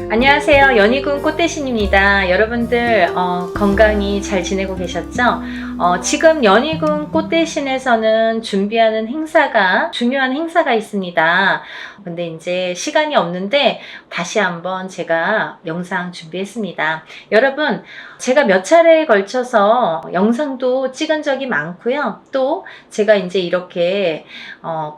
안녕하세요. 연희군 꽃대신입니다. 여러분들 건강히 잘 지내고 계셨죠? 지금 연희군 꽃대신에서는 준비하는 행사가 중요한 행사가 있습니다. 근데 이제 시간이 없는데 다시 한번 제가 영상 준비했습니다. 여러분, 제가 몇 차례에 걸쳐서 영상도 찍은 적이 많고요. 또 제가 이제 이렇게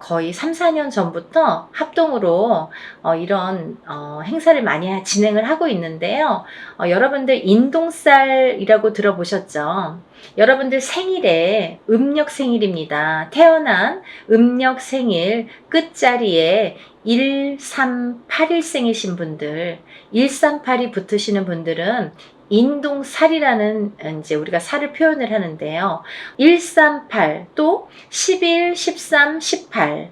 거의 3, 4년 전부터 합동으로 이런 행사를 많이 진행을 하고 있는데요. 여러분들 인동살이라고 들어보셨죠? 여러분들 생일에 음력 생일입니다. 태어난 음력 생일 끝자리에 1381생이신 분들, 138이 붙으시는 분들은 인동살이라는 이제 우리가 살을 표현을 하는데요. 138, 또 11, 13, 18,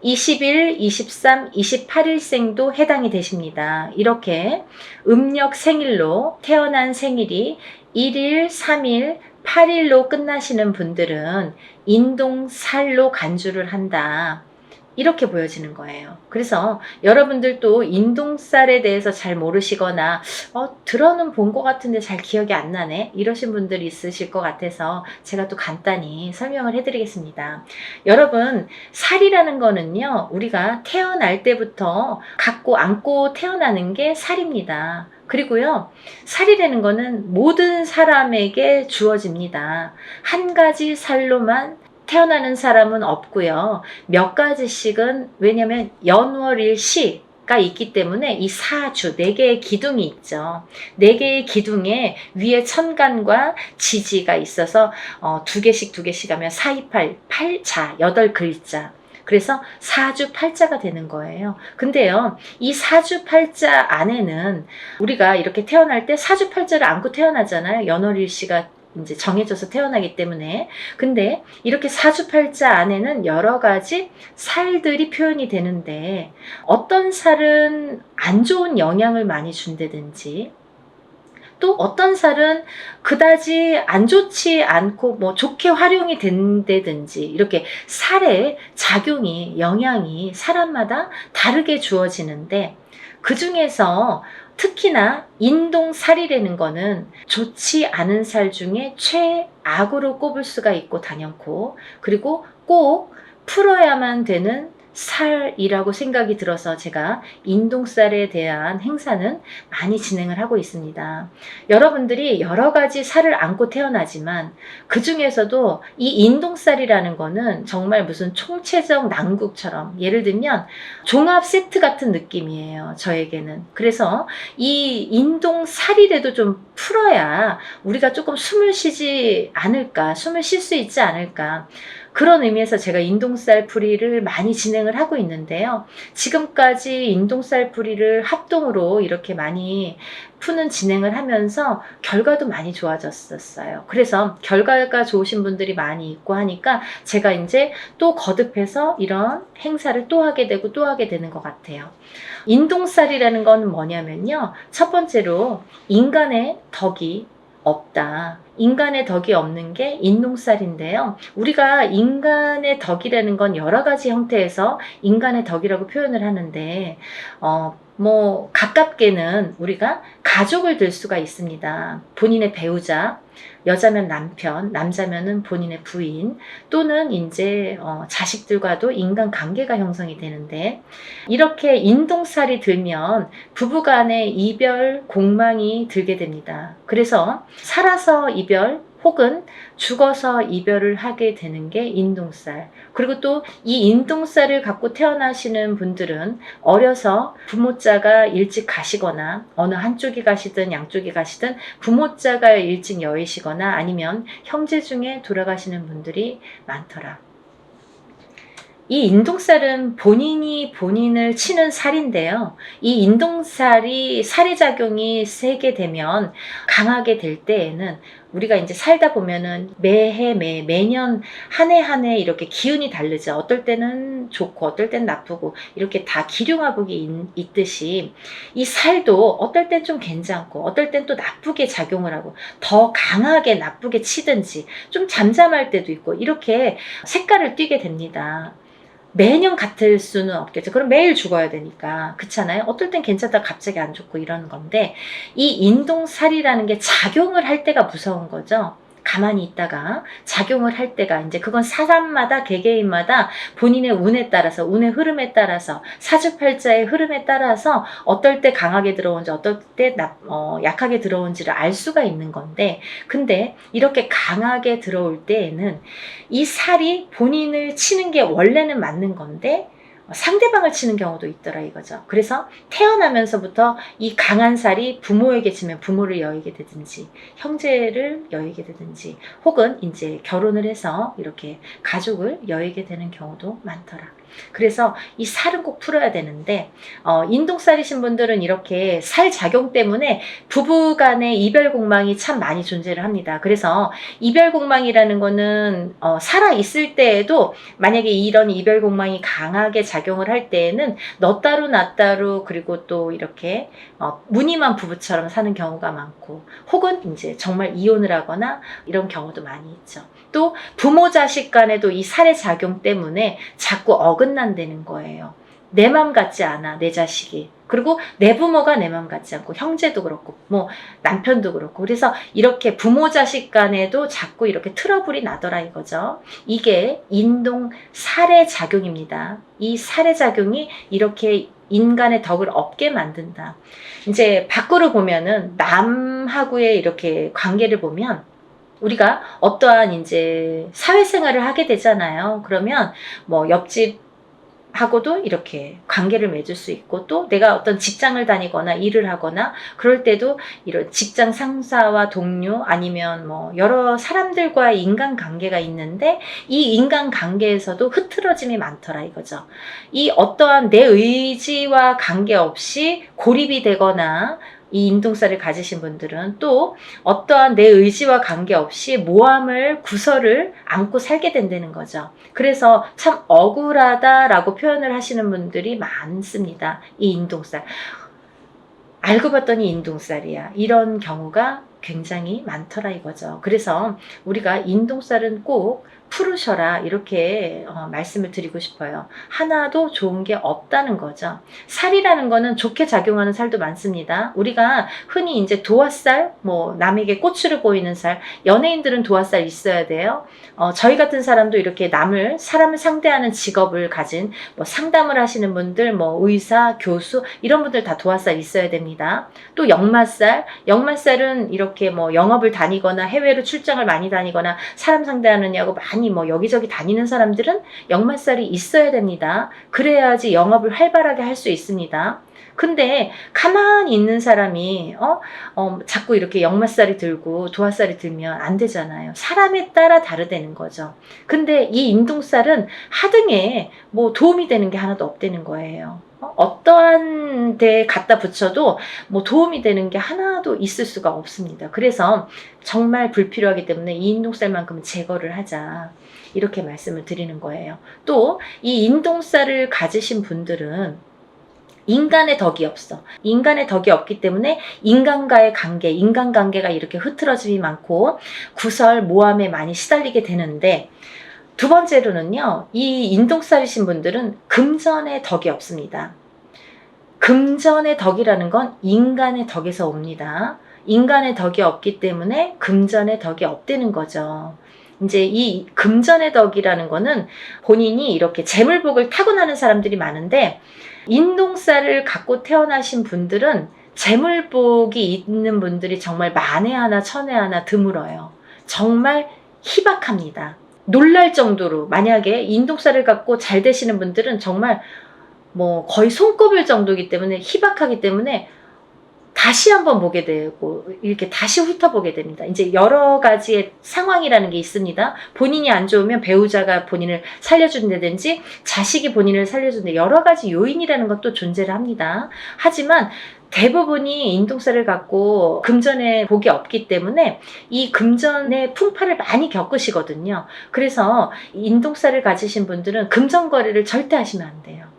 21, 23, 28일생도 해당이 되십니다. 이렇게 음력 생일로 태어난 생일이 1일, 3일, 8일로 끝나시는 분들은 인동살로 간주를 한다. 이렇게 보여지는 거예요. 그래서 여러분들도 인동살에 대해서 잘 모르시거나 들어는 본 것 같은데 잘 기억이 안 나네 이러신 분들이 있으실 것 같아서 제가 또 간단히 설명을 해드리겠습니다. 여러분, 살이라는 거는요, 우리가 태어날 때부터 갖고 안고 태어나는 게 살입니다. 그리고요, 살이라는 거는 모든 사람에게 주어집니다. 한 가지 살로만 태어나는 사람은 없고요. 몇 가지씩은, 왜냐면 연월일시가 있기 때문에 이 사주, 4개의 기둥이 있죠. 4개의 기둥에 위에 천간과 지지가 있어서 2개씩 하면 4, 2, 8, 8자, 8글자. 그래서 사주 팔자가 되는 거예요. 근데요, 이 사주 팔자 안에는 우리가 이렇게 태어날 때 사주 팔자를 안고 태어나잖아요. 연월일시가 이제 정해져서 태어나기 때문에. 근데 이렇게 사주팔자 안에는 여러 가지 살들이 표현이 되는데, 어떤 살은 안 좋은 영향을 많이 준다든지, 또 어떤 살은 그다지 안 좋지 않고 뭐 좋게 활용이 된다든지, 이렇게 살의 작용이, 영향이 사람마다 다르게 주어지는데, 그 중에서 특히나 인동살이라는 거는 좋지 않은 살 중에 최악으로 꼽을 수가 있고 당연코, 그리고 꼭 풀어야만 되는 살이라고 생각이 들어서 제가 인동살에 대한 행사는 많이 진행을 하고 있습니다. 여러분들이 여러 가지 살을 안고 태어나지만 그 중에서도 이 인동살이라는 거는 정말 무슨 총체적 난국처럼, 예를 들면 종합 세트 같은 느낌이에요, 저에게는. 그래서 이 인동살이라도 좀 풀어야 우리가 조금 숨을 쉬지 않을까, 숨을 쉴 수 있지 않을까, 그런 의미에서 제가 인동살 풀이를 많이 진행을 하고 있는데요. 지금까지 인동살 풀이를 합동으로 이렇게 많이 푸는 진행을 하면서 결과도 많이 좋아졌었어요. 그래서 결과가 좋으신 분들이 많이 있고 하니까 제가 이제 또 거듭해서 이런 행사를 또 하게 되고 또 하게 되는 것 같아요. 인동살이라는 건 뭐냐면요, 첫 번째로 인간의 덕이 없다. 인간의 덕이 없는 게 인동살인데요. 우리가 인간의 덕이라는 건 여러 가지 형태에서 인간의 덕이라고 표현을 하는데, 가깝게는 우리가 가족을 들 수가 있습니다. 본인의 배우자, 여자면 남편, 남자면은 본인의 부인, 또는 이제 자식들과도 인간 관계가 형성이 되는데, 이렇게 인동살이 들면 부부간의 이별 공망이 들게 됩니다. 그래서 살아서 이별 혹은 죽어서 이별을 하게 되는 게 인동살. 그리고 또 이 인동살을 갖고 태어나시는 분들은 어려서 부모자가 일찍 가시거나, 어느 한쪽이 가시든 양쪽이 가시든 부모자가 일찍 여의시거나 아니면 형제 중에 돌아가시는 분들이 많더라. 이 인동살은 본인이 본인을 치는 살인데요. 이 인동살이 살의 작용이 세게 되면, 강하게 될 때에는 우리가 이제 살다 보면은 매해 매년 한 해 한 해 이렇게 기운이 다르죠. 어떨 때는 좋고 어떨 때는 나쁘고, 이렇게 다 기륭화복이 있듯이 이 살도 어떨 땐 좀 괜찮고 어떨 땐 또 나쁘게 작용을 하고, 더 강하게 나쁘게 치든지 좀 잠잠할 때도 있고, 이렇게 색깔을 띠게 됩니다. 매년 같을 수는 없겠죠. 그럼 매일 죽어야 되니까. 그렇잖아요. 어떨 땐 괜찮다 갑자기 안 좋고 이러는 건데, 이 인동살이라는 게 작용을 할 때가 무서운 거죠. 가만히 있다가 작용을 할 때가, 이제 그건 사람마다 개개인마다 본인의 운에 따라서, 운의 흐름에 따라서, 사주팔자의 흐름에 따라서 어떨 때 강하게 들어온지 어떨 때 약하게 들어온지를 알 수가 있는 건데, 근데 이렇게 강하게 들어올 때에는 이 살이 본인을 치는 게 원래는 맞는 건데 상대방을 치는 경우도 있더라 이거죠. 그래서 태어나면서부터 이 강한 살이 부모에게 치면 부모를 여의게 되든지, 형제를 여의게 되든지, 혹은 이제 결혼을 해서 이렇게 가족을 여의게 되는 경우도 많더라. 그래서 이 살은 꼭 풀어야 되는데, 인동살이신 분들은 이렇게 살 작용 때문에 부부 간의 이별 공망이 참 많이 존재를 합니다. 그래서 이별 공망이라는 거는 살아 있을 때에도 만약에 이런 이별 공망이 강하게 작용을 할 때에는 너 따로 나 따로, 그리고 또 이렇게 무늬만 부부처럼 사는 경우가 많고, 혹은 이제 정말 이혼을 하거나 이런 경우도 많이 있죠. 또 부모 자식 간에도 이 살의 작용 때문에 자꾸 어긋난다는 거예요. 내 맘 같지 않아, 내 자식이. 그리고 내 부모가 내 맘 같지 않고, 형제도 그렇고 뭐 남편도 그렇고. 그래서 이렇게 부모 자식 간에도 자꾸 이렇게 트러블이 나더라 이거죠. 이게 인동 살의 작용입니다. 이 살의 작용이 이렇게 인간의 덕을 없게 만든다. 이제 밖으로 보면은 남하고의 이렇게 관계를 보면, 우리가 어떠한 이제 사회생활을 하게 되잖아요. 그러면 뭐 옆집하고도 이렇게 관계를 맺을 수 있고, 또 내가 어떤 직장을 다니거나 일을 하거나 그럴 때도 이런 직장 상사와 동료, 아니면 뭐 여러 사람들과의 인간관계가 있는데, 이 인간관계에서도 흐트러짐이 많더라 이거죠. 이 어떠한 내 의지와 관계없이 고립이 되거나, 이 인동살을 가지신 분들은 또 어떠한 내 의지와 관계없이 모함을, 구설을 안고 살게 된다는 거죠. 그래서 참 억울하다라고 표현을 하시는 분들이 많습니다. 이 인동살. 알고 봤더니 인동살이야. 이런 경우가 굉장히 많더라 이거죠. 그래서 우리가 인동살은 꼭 풀으셔라 이렇게 말씀을 드리고 싶어요. 하나도 좋은 게 없다는 거죠. 살이라는 거는 좋게 작용하는 살도 많습니다. 우리가 흔히 이제 도화살, 뭐 남에게 꼬추를 보이는 살, 연예인들은 도화살 있어야 돼요. 저희 같은 사람도 이렇게 사람을 상대하는 직업을 가진 뭐 상담을 하시는 분들, 뭐 의사, 교수 이런 분들 다 도화살 있어야 됩니다. 또 역마살은 이렇게 뭐 영업을 다니거나 해외로 출장을 많이 다니거나 사람 상대하느냐고 많이 뭐 여기저기 다니는 사람들은 역마살이 있어야 됩니다. 그래야지 영업을 활발하게 할 수 있습니다. 근데 가만히 있는 사람이 자꾸 이렇게 역마살이 들고 도화살이 들면 안 되잖아요. 사람에 따라 다르다는 거죠. 근데 이 인동살은 하등에 뭐 도움이 되는 게 하나도 없다는 거예요. 어떠한 데에 갖다 붙여도 뭐 도움이 되는 게 하나도 있을 수가 없습니다. 그래서 정말 불필요하기 때문에 이 인동살만큼은 제거를 하자 이렇게 말씀을 드리는 거예요. 또 이 인동살을 가지신 분들은 인간의 덕이 없어. 인간의 덕이 없기 때문에 인간과의 관계, 인간관계가 이렇게 흐트러짐이 많고 구설, 모함에 많이 시달리게 되는데, 두 번째로는요, 이 인동살이신 분들은 금전의 덕이 없습니다. 금전의 덕이라는 건 인간의 덕에서 옵니다. 인간의 덕이 없기 때문에 금전의 덕이 없다는 거죠. 이제 이 금전의 덕이라는 거는 본인이 이렇게 재물복을 타고나는 사람들이 많은데, 인동살을 갖고 태어나신 분들은 재물복이 있는 분들이 정말 만에 하나 천에 하나 드물어요. 정말 희박합니다. 놀랄 정도로, 만약에 인동살을 갖고 잘 되시는 분들은 정말 뭐 거의 손꼽을 정도이기 때문에, 희박하기 때문에 다시 한번 보게 되고 이렇게 다시 훑어보게 됩니다. 이제 여러 가지의 상황이라는 게 있습니다. 본인이 안 좋으면 배우자가 본인을 살려준다든지 자식이 본인을 살려준다, 여러 가지 요인이라는 것도 존재를 합니다. 하지만 대부분이 인동살을 갖고 금전의 복이 없기 때문에 이 금전의 풍파를 많이 겪으시거든요. 그래서 인동살을 가지신 분들은 금전 거래를 절대 하시면 안 돼요.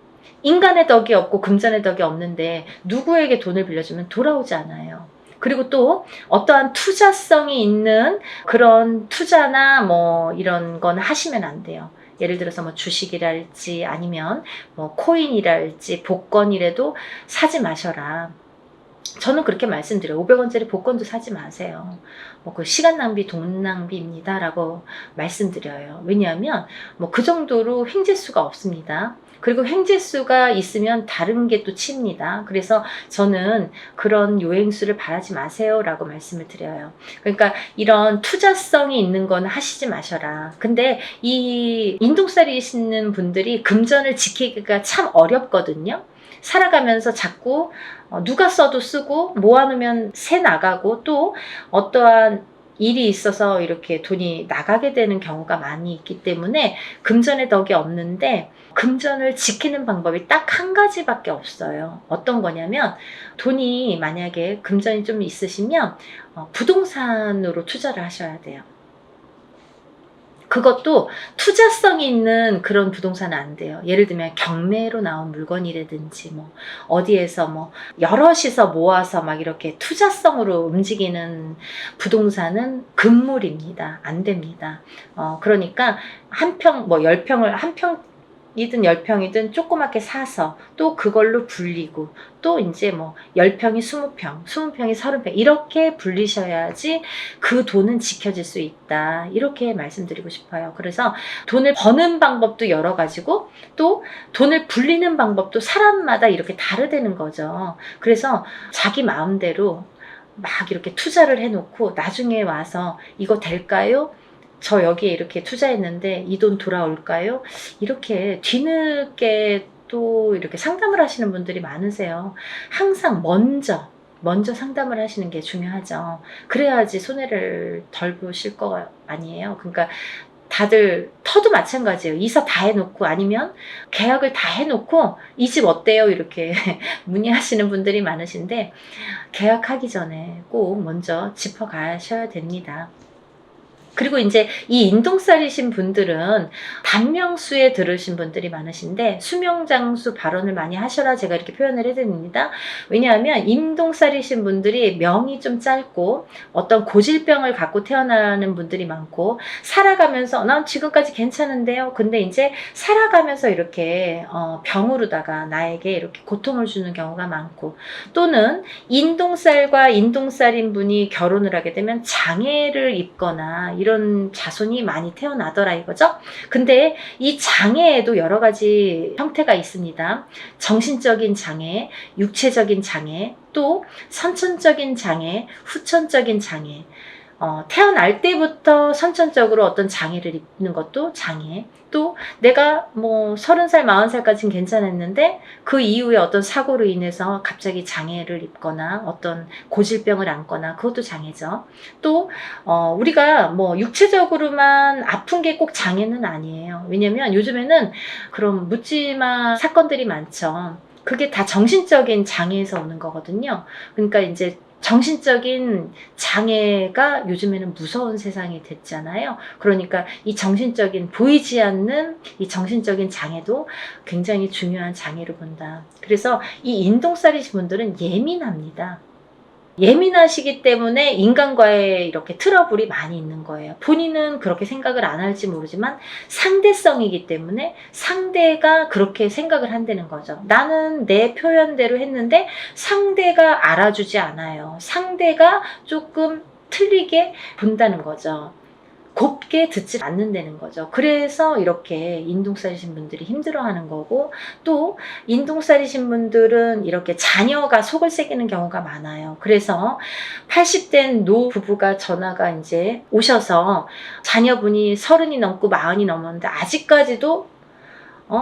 인간의 덕이 없고 금전의 덕이 없는데 누구에게 돈을 빌려주면 돌아오지 않아요. 그리고 또 어떠한 투자성이 있는 그런 투자나 뭐 이런 건 하시면 안 돼요. 예를 들어서 뭐 주식이랄지 아니면 뭐 코인이랄지 복권이라도 사지 마셔라. 저는 그렇게 말씀드려요. 500원짜리 복권도 사지 마세요. 뭐 그 시간 낭비, 돈 낭비입니다. 라고 말씀드려요. 왜냐하면 뭐 그 정도로 횡재수가 없습니다. 그리고 횡재수가 있으면 다른 게 또 칩니다. 그래서 저는 그런 요행수를 바라지 마세요. 라고 말씀을 드려요. 그러니까 이런 투자성이 있는 건 하시지 마셔라. 근데 이 인동살이시는 분들이 금전을 지키기가 참 어렵거든요. 살아가면서 자꾸 누가 써도 쓰고 모아놓으면 새 나가고 또 어떠한 일이 있어서 이렇게 돈이 나가게 되는 경우가 많이 있기 때문에 금전의 덕이 없는데 금전을 지키는 방법이 딱 한 가지밖에 없어요. 어떤 거냐면 돈이 만약에 금전이 좀 있으시면 부동산으로 투자를 하셔야 돼요. 그것도 투자성이 있는 그런 부동산은 안 돼요. 예를 들면 경매로 나온 물건이라든지 뭐 어디에서 뭐 여럿이서 모아서 막 이렇게 투자성으로 움직이는 부동산은 금물입니다. 안 됩니다. 그러니까 한 평, 뭐 10평을 한 평이든 10평이든 조그맣게 사서 또 그걸로 불리고 또 이제 뭐 10평이 20평, 20평이 30평 이렇게 불리셔야지 그 돈은 지켜질 수 있다. 이렇게 말씀드리고 싶어요. 그래서 돈을 버는 방법도 여러 가지고 또 돈을 불리는 방법도 사람마다 이렇게 다르다는 거죠. 그래서 자기 마음대로 막 이렇게 투자를 해놓고 나중에 와서 이거 될까요? 저 여기에 이렇게 투자했는데 이 돈 돌아올까요? 이렇게 뒤늦게 또 이렇게 상담을 하시는 분들이 많으세요. 항상 먼저 상담을 하시는 게 중요하죠. 그래야지 손해를 덜 보실 거 아니에요. 그러니까 다들 터도 마찬가지예요. 이사 다 해놓고 아니면 계약을 다 해놓고 이 집 어때요? 이렇게 문의하시는 분들이 많으신데 계약하기 전에 꼭 먼저 짚어가셔야 됩니다. 그리고 이제 이 인동살이신 분들은 단명수에 들으신 분들이 많으신데 수명장수 발언을 많이 하셔라 제가 이렇게 표현을 해드립니다. 왜냐하면 인동살이신 분들이 명이 좀 짧고 어떤 고질병을 갖고 태어나는 분들이 많고 살아가면서 난 지금까지 괜찮은데요. 근데 이제 살아가면서 이렇게 병으로다가 나에게 이렇게 고통을 주는 경우가 많고 또는 인동살과 인동살인 분이 결혼을 하게 되면 장애를 입거나 이런 자손이 많이 태어나더라 이거죠. 근데 이 장애에도 여러 가지 형태가 있습니다. 정신적인 장애, 육체적인 장애, 또 선천적인 장애, 후천적인 장애. 태어날 때부터 선천적으로 어떤 장애를 입는 것도 장애. 또 내가 뭐 30살, 40살까지는 괜찮았는데 그 이후에 어떤 사고로 인해서 갑자기 장애를 입거나 어떤 고질병을 안거나 그것도 장애죠. 또 우리가 뭐 육체적으로만 아픈 게 꼭 장애는 아니에요. 왜냐면 요즘에는 그런 묻지마 사건들이 많죠. 그게 다 정신적인 장애에서 오는 거거든요. 그러니까 이제 정신적인 장애가 요즘에는 무서운 세상이 됐잖아요. 그러니까 이 정신적인 보이지 않는 이 정신적인 장애도 굉장히 중요한 장애로 본다. 그래서 이 인동살이신 분들은 예민합니다. 예민하시기 때문에 인간과의 이렇게 트러블이 많이 있는 거예요. 본인은 그렇게 생각을 안 할지 모르지만 상대성이기 때문에 상대가 그렇게 생각을 한다는 거죠. 나는 내 표현대로 했는데 상대가 알아주지 않아요. 상대가 조금 틀리게 본다는 거죠. 곱게 듣지 않는다는 거죠. 그래서 이렇게 인동살이신 분들이 힘들어하는 거고 또 인동살이신 분들은 이렇게 자녀가 속을 새기는 경우가 많아요. 그래서 80된 노 부부가 전화가 이제 오셔서 자녀분이 30이 넘고 40이 넘었는데 아직까지도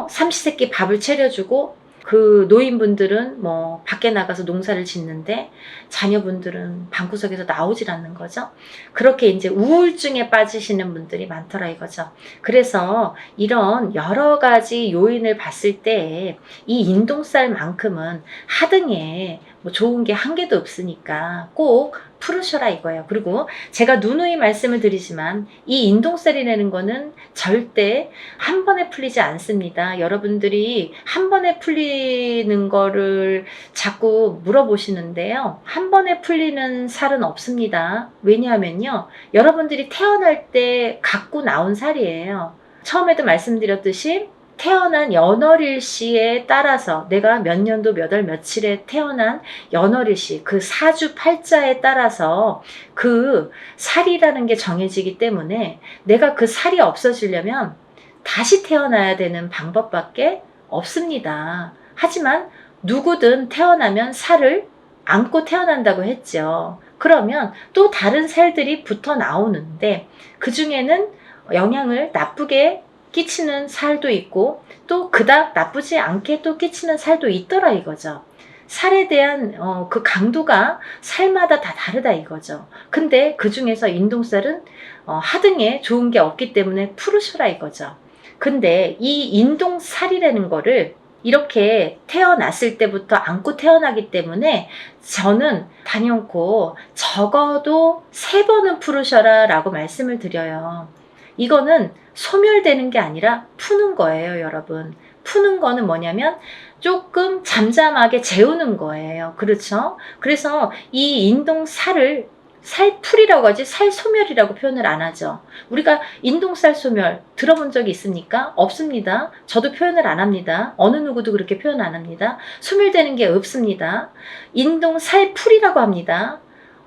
삼시세끼 밥을 차려주고 그 노인분들은 뭐 밖에 나가서 농사를 짓는데 자녀분들은 방구석에서 나오질 않는 거죠. 그렇게 이제 우울증에 빠지시는 분들이 많더라 이거죠. 그래서 이런 여러 가지 요인을 봤을 때 이 인동살만큼은 하등에 뭐 좋은 게 한 개도 없으니까 꼭 풀으셔라 이거예요. 그리고 제가 누누이 말씀을 드리지만 이 인동살이라는 거는 절대 한 번에 풀리지 않습니다. 여러분들이 한 번에 풀리는 거를 자꾸 물어보시는데요. 한 번에 풀리는 살은 없습니다. 왜냐하면요. 여러분들이 태어날 때 갖고 나온 살이에요. 처음에도 말씀드렸듯이 태어난 연월일시에 따라서 내가 몇 년도 몇 월 며칠에 태어난 연월일시 그 사주 팔자에 따라서 그 살이라는 게 정해지기 때문에 내가 그 살이 없어지려면 다시 태어나야 되는 방법밖에 없습니다. 하지만 누구든 태어나면 살을 안고 태어난다고 했죠. 그러면 또 다른 살들이 붙어 나오는데 그 중에는 영향을 나쁘게 끼치는 살도 있고 또 그닥 나쁘지 않게 또 끼치는 살도 있더라 이거죠. 살에 대한 그 강도가 살마다 다 다르다 이거죠. 근데 그 중에서 인동살은 하등에 좋은 게 없기 때문에 푸르셔라 이거죠. 근데 이 인동살이라는 거를 이렇게 태어났을 때부터 안고 태어나기 때문에 저는 단연코 적어도 3번은 푸르셔라 라고 말씀을 드려요. 이거는 소멸되는 게 아니라 푸는 거예요, 여러분. 푸는 거는 뭐냐면 조금 잠잠하게 재우는 거예요. 그렇죠? 그래서 이 인동살을 살풀이라고 하지 살소멸이라고 표현을 안 하죠. 우리가 인동살 소멸 들어본 적이 있습니까? 없습니다. 저도 표현을 안 합니다. 어느 누구도 그렇게 표현 안 합니다. 소멸되는 게 없습니다. 인동살풀이라고 합니다.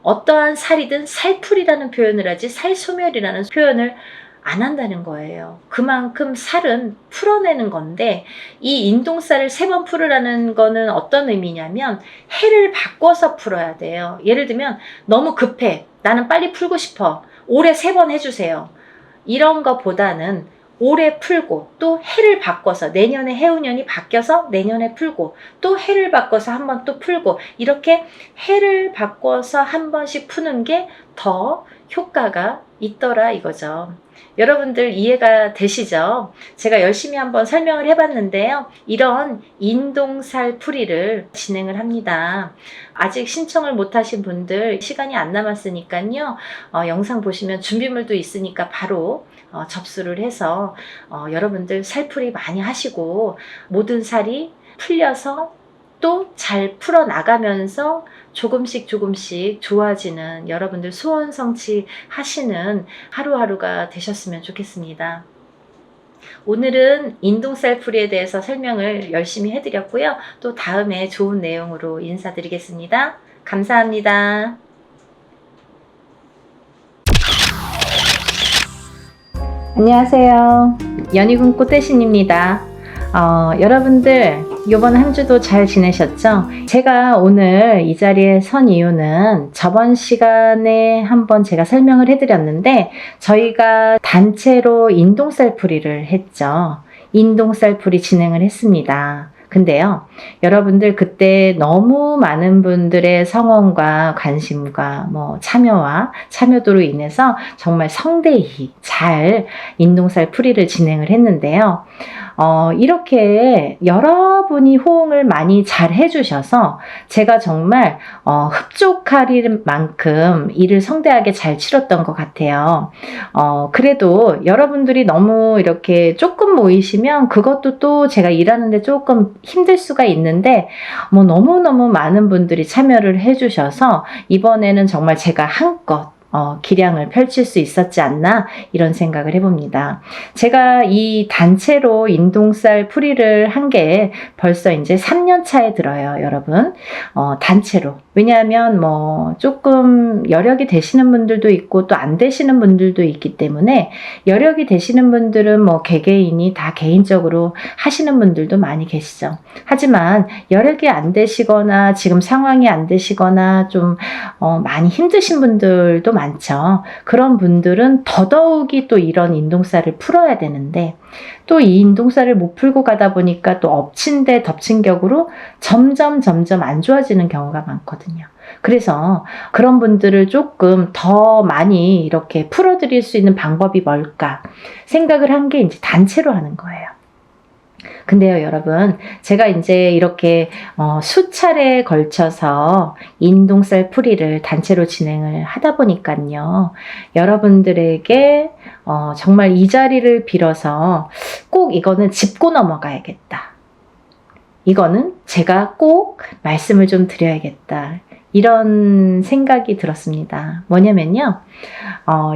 어떠한 살이든 살풀이라는 표현을 하지 살소멸이라는 표현을 안 한다는 거예요. 그만큼 살은 풀어내는 건데 이 인동살을 3번 풀으라는 거는 어떤 의미냐면 해를 바꿔서 풀어야 돼요. 예를 들면 너무 급해. 나는 빨리 풀고 싶어. 올해 3번 해주세요. 이런 거보다는 올해 풀고 또 해를 바꿔서 내년에 해운년이 바뀌어서 내년에 풀고 또 해를 바꿔서 한 번 또 풀고 이렇게 해를 바꿔서 한 번씩 푸는 게 더 효과가 있더라 이거죠. 여러분들 이해가 되시죠? 제가 열심히 한번 설명을 해봤는데요. 이런 인동살 풀이를 진행을 합니다. 아직 신청을 못하신 분들 시간이 안 남았으니까요. 영상 보시면 준비물도 있으니까 바로 접수를 해서 여러분들 살풀이 많이 하시고 모든 살이 풀려서 또 잘 풀어나가면서 조금씩 좋아지는 여러분들 소원 성취하시는 하루하루가 되셨으면 좋겠습니다. 오늘은 인동살 풀이에 대해서 설명을 열심히 해드렸고요. 또 다음에 좋은 내용으로 인사드리겠습니다. 감사합니다. 안녕하세요. 연희군 꽃대신입니다. 여러분들 이번 한 주도 잘 지내셨죠? 제가 오늘 이 자리에 선 이유는 저번 시간에 한번 제가 설명을 해드렸는데 저희가 단체로 인동살풀이를 했죠. 인동살풀이 진행을 했습니다. 근데요, 여러분들 그때 너무 많은 분들의 성원과 관심과 참여도로 인해서 정말 성대히 잘 인동살풀이를 진행을 했는데요. 이렇게 여러분이 호응을 많이 잘 해주셔서 제가 정말 흡족할 만큼 일을 성대하게 잘 치렀던 것 같아요. 그래도 여러분들이 너무 이렇게 조금 모이시면 그것도 또 제가 일하는데 조금 힘들 수가 있는데 너무너무 많은 분들이 참여를 해주셔서 이번에는 정말 제가 한껏 기량을 펼칠 수 있었지 않나 이런 생각을 해봅니다. 제가 이 단체로 인동살 풀이를 한 게 벌써 이제 3년 차에 들어요, 여러분. 단체로. 왜냐하면 조금 여력이 되시는 분들도 있고 또 안 되시는 분들도 있기 때문에 여력이 되시는 분들은 개개인이 다 개인적으로 하시는 분들도 많이 계시죠. 하지만 여력이 안 되시거나 지금 상황이 안 되시거나 좀 많이 힘드신 분들도 많죠. 그런 분들은 더더욱이 또 이런 인동살을 풀어야 되는데 또 이 인동살을 못 풀고 가다 보니까 또 엎친 데 덮친 격으로 점점 안 좋아지는 경우가 많거든요. 그래서 그런 분들을 조금 더 많이 이렇게 풀어드릴 수 있는 방법이 뭘까 생각을 한 게 이제 단체로 하는 거예요. 근데요, 여러분, 제가 이제 이렇게 수차례에 걸쳐서 인동살 풀이를 단체로 진행을 하다 보니까요, 여러분들에게 정말 이 자리를 빌어서 꼭 이거는 짚고 넘어가야겠다. 이거는 제가 꼭 말씀을 좀 드려야겠다. 이런 생각이 들었습니다. 뭐냐면요,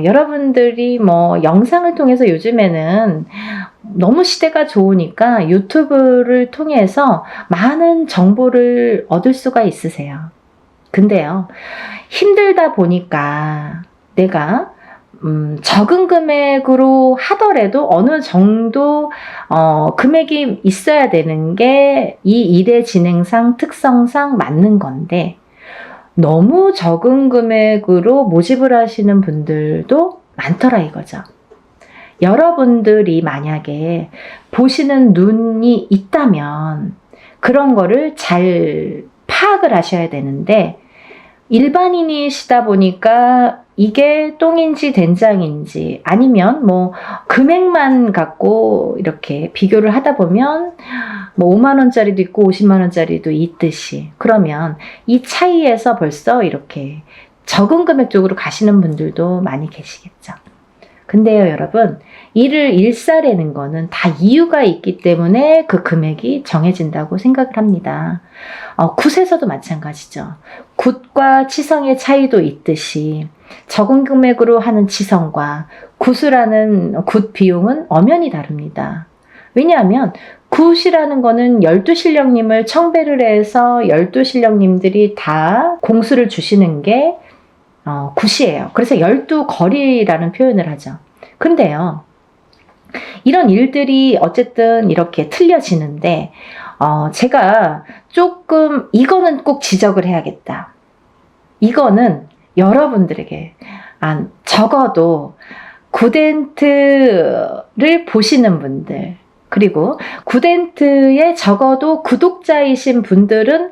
여러분들이 영상을 통해서 요즘에는 너무 시대가 좋으니까 유튜브를 통해서 많은 정보를 얻을 수가 있으세요. 근데요, 힘들다 보니까 내가 적은 금액으로 하더라도 어느 정도 금액이 있어야 되는 게 이 일의 진행상 특성상 맞는 건데, 너무 적은 금액으로 모집을 하시는 분들도 많더라 이거죠. 여러분들이 만약에 보시는 눈이 있다면 그런 거를 잘 파악을 하셔야 되는데, 일반인이시다 보니까 이게 똥인지 된장인지, 아니면 뭐 금액만 갖고 이렇게 비교를 하다 보면 뭐 5만 원짜리도 있고 50만 원짜리도 있듯이, 그러면 이 차이에서 벌써 이렇게 적은 금액 쪽으로 가시는 분들도 많이 계시겠죠. 근데요, 여러분, 일을 일사라는 거는 다 이유가 있기 때문에 그 금액이 정해진다고 생각을 합니다. 굿에서도 마찬가지죠. 굿과 치성의 차이도 있듯이 적은 금액으로 하는 치성과 굿을 하는 굿 비용은 엄연히 다릅니다. 왜냐하면 굿이라는 거는 12신령님을 청배를 해서 12신령님들이 다 공수를 주시는 게 굿이에요. 그래서 12거리라는 표현을 하죠. 근데요, 이런 일들이 어쨌든 이렇게 틀려지는데, 제가 조금 이거는 꼭 지적을 해야겠다. 이거는 여러분들에게 적어도 굿엔트를 보시는 분들, 그리고 굿엔트에 적어도 구독자이신 분들은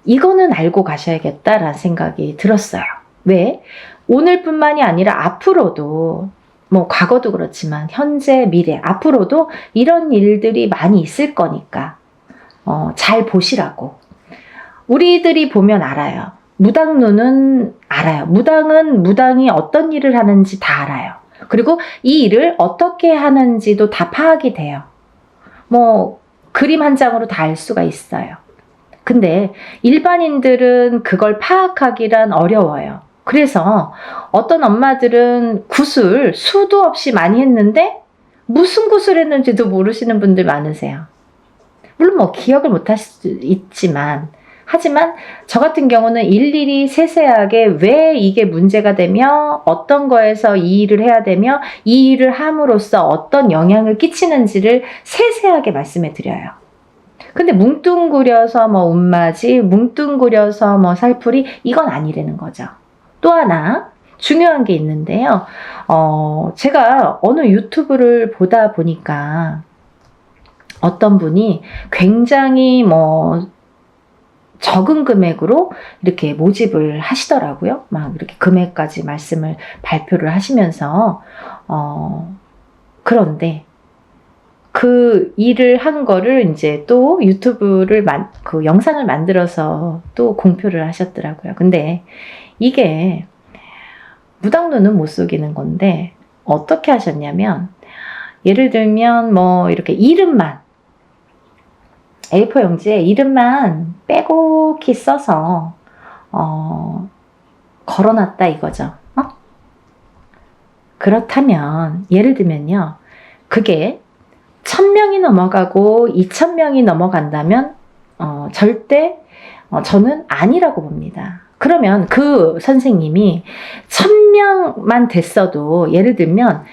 이거는 알고 가셔야겠다라는 생각이 들었어요. 왜? 오늘뿐만이 아니라 앞으로도, 뭐 과거도 그렇지만 현재, 미래, 앞으로도 이런 일들이 많이 있을 거니까 잘 보시라고. 우리들이 보면 알아요. 무당눈은 알아요. 무당은 무당이 어떤 일을 하는지 다 알아요. 그리고 이 일을 어떻게 하는지도 다 파악이 돼요. 뭐 그림 한 장으로 다 알 수가 있어요. 근데 일반인들은 그걸 파악하기란 어려워요. 그래서 어떤 엄마들은 굿을 수도 없이 많이 했는데 무슨 굿을 했는지도 모르시는 분들 많으세요. 물론 뭐 기억을 못 할 수도 있지만, 하지만 저 같은 경우는 일일이 세세하게 왜 이게 문제가 되며 어떤 거에서 이 일을 해야 되며 이 일을 함으로써 어떤 영향을 끼치는지를 세세하게 말씀해 드려요. 근데 뭉뚱그려서 뭐 운맞이, 뭉뚱그려서 뭐 살풀이, 이건 아니라는 거죠. 또 하나 중요한 게 있는데요. 제가 어느 유튜브를 보다 보니까 어떤 분이 굉장히 뭐 적은 금액으로 이렇게 모집을 하시더라고요. 막 이렇게 금액까지 말씀을 발표를 하시면서 그런데 그 일을 한 거를 이제 또 유튜브를 그 영상을 만들어서 또 공표를 하셨더라고요. 근데 이게 무당눈은 못 속이는 건데 어떻게 하셨냐면, 예를 들면 뭐 이렇게 이름만, A4 용지에 이름만 빼곡히 써서 걸어놨다 이거죠. 그렇다면 예를 들면요, 그게 1000명이 넘어가고 2000명이 넘어간다면 절대 저는 아니라고 봅니다. 그러면 그 선생님이 1000명만 됐어도, 예를 들면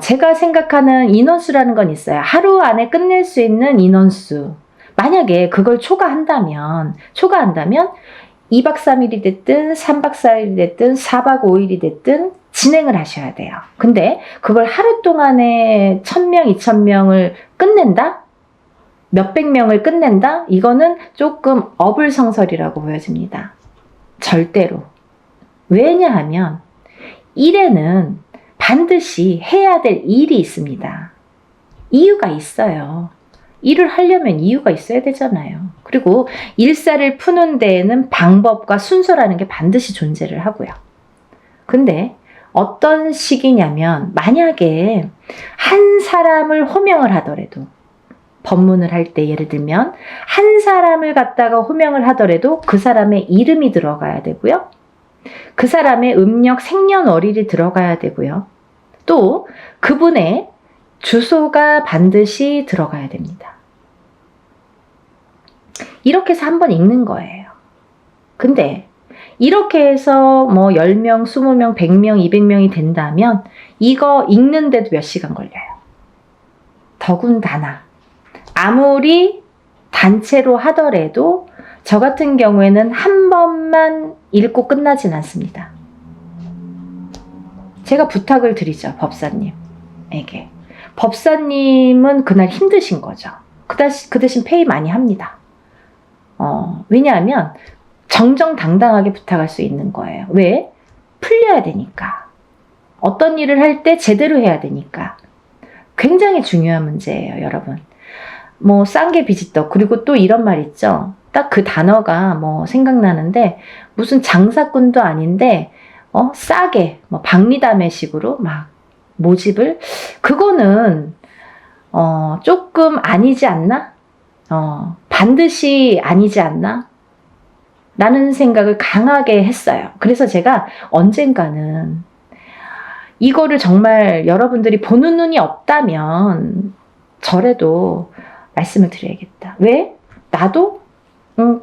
제가 생각하는 인원수라는 건 있어요. 하루 안에 끝낼 수 있는 인원수. 만약에 그걸 초과한다면 2박 3일이 됐든 3박 4일이 됐든 4박 5일이 됐든 진행을 하셔야 돼요. 근데 그걸 하루 동안에 1000명, 2000명을 끝낸다? 몇백 명을 끝낸다? 이거는 조금 어불성설이라고 보여집니다. 절대로. 왜냐하면 일에는 반드시 해야 될 일이 있습니다. 이유가 있어요. 일을 하려면 이유가 있어야 되잖아요. 그리고 일사를 푸는 데에는 방법과 순서라는 게 반드시 존재를 하고요. 근데 어떤 식이냐면, 만약에 한 사람을 호명을 하더라도, 법문을 할 때 예를 들면 한 사람을 갖다가 호명을 하더라도 그 사람의 이름이 들어가야 되고요. 그 사람의 음력 생년월일이 들어가야 되고요. 또 그분의 주소가 반드시 들어가야 됩니다. 이렇게 해서 한번 읽는 거예요. 근데 이렇게 해서 뭐 10명, 20명, 100명, 200명이 된다면 이거 읽는데도 몇 시간 걸려요. 더군다나 아무리 단체로 하더라도 저 같은 경우에는 한 번만 읽고 끝나진 않습니다. 제가 부탁을 드리죠, 법사님에게. 법사님은 그날 힘드신 거죠. 그 대신 페이 많이 합니다. 왜냐하면 정정당당하게 부탁할 수 있는 거예요. 왜? 풀려야 되니까. 어떤 일을 할 때 제대로 해야 되니까. 굉장히 중요한 문제예요, 여러분. 뭐 싼 게 비지떡. 그리고 또 이런 말 있죠. 딱 그 단어가 뭐 생각나는데 무슨 장사꾼도 아닌데 싸게 뭐 박리담회식으로 막 모집을, 그거는 조금 아니지 않나? 반드시 아니지 않나? 라는 생각을 강하게 했어요. 그래서 제가 언젠가는 이거를 정말 여러분들이 보는 눈이 없다면 저라도 말씀을 드려야겠다. 왜? 나도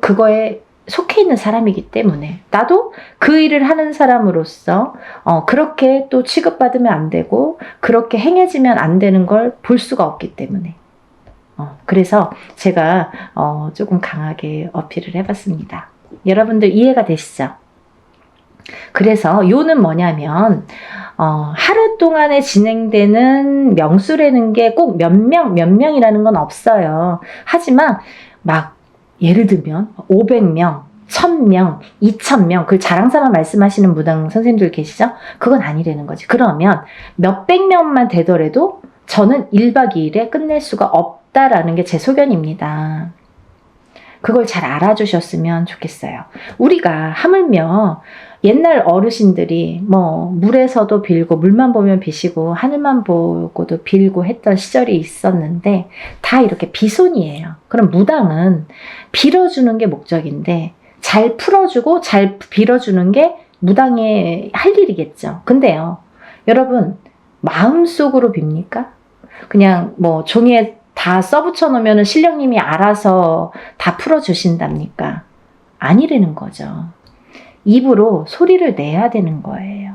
그거에 속해 있는 사람이기 때문에, 나도 그 일을 하는 사람으로서 그렇게 또 취급받으면 안 되고 그렇게 행해지면 안 되는 걸 볼 수가 없기 때문에 그래서 제가 조금 강하게 어필을 해봤습니다. 여러분들 이해가 되시죠? 그래서 요는 뭐냐면 하루 동안에 진행되는 명수라는 게 꼭 몇 명이라는 건 없어요. 하지만 막 예를 들면 500명, 1000명, 2000명, 그 자랑사만 말씀하시는 무당 선생님들 계시죠? 그건 아니라는 거지. 그러면 몇백 명만 되더라도 저는 1박 2일에 끝낼 수가 없다라는 게 제 소견입니다. 그걸 잘 알아주셨으면 좋겠어요. 우리가 하물며 옛날 어르신들이 뭐 물에서도 빌고 물만 보면 비시고 하늘만 보고도 빌고 했던 시절이 있었는데 다 이렇게 비손이에요. 그럼 무당은 빌어주는 게 목적인데 잘 풀어주고 잘 빌어주는 게 무당의 할 일이겠죠. 근데요, 여러분 마음속으로 빕니까? 그냥 뭐 종이에 다 써붙여 놓으면 신령님이 알아서 다 풀어주신답니까? 아니라는 거죠. 입으로 소리를 내야 되는 거예요.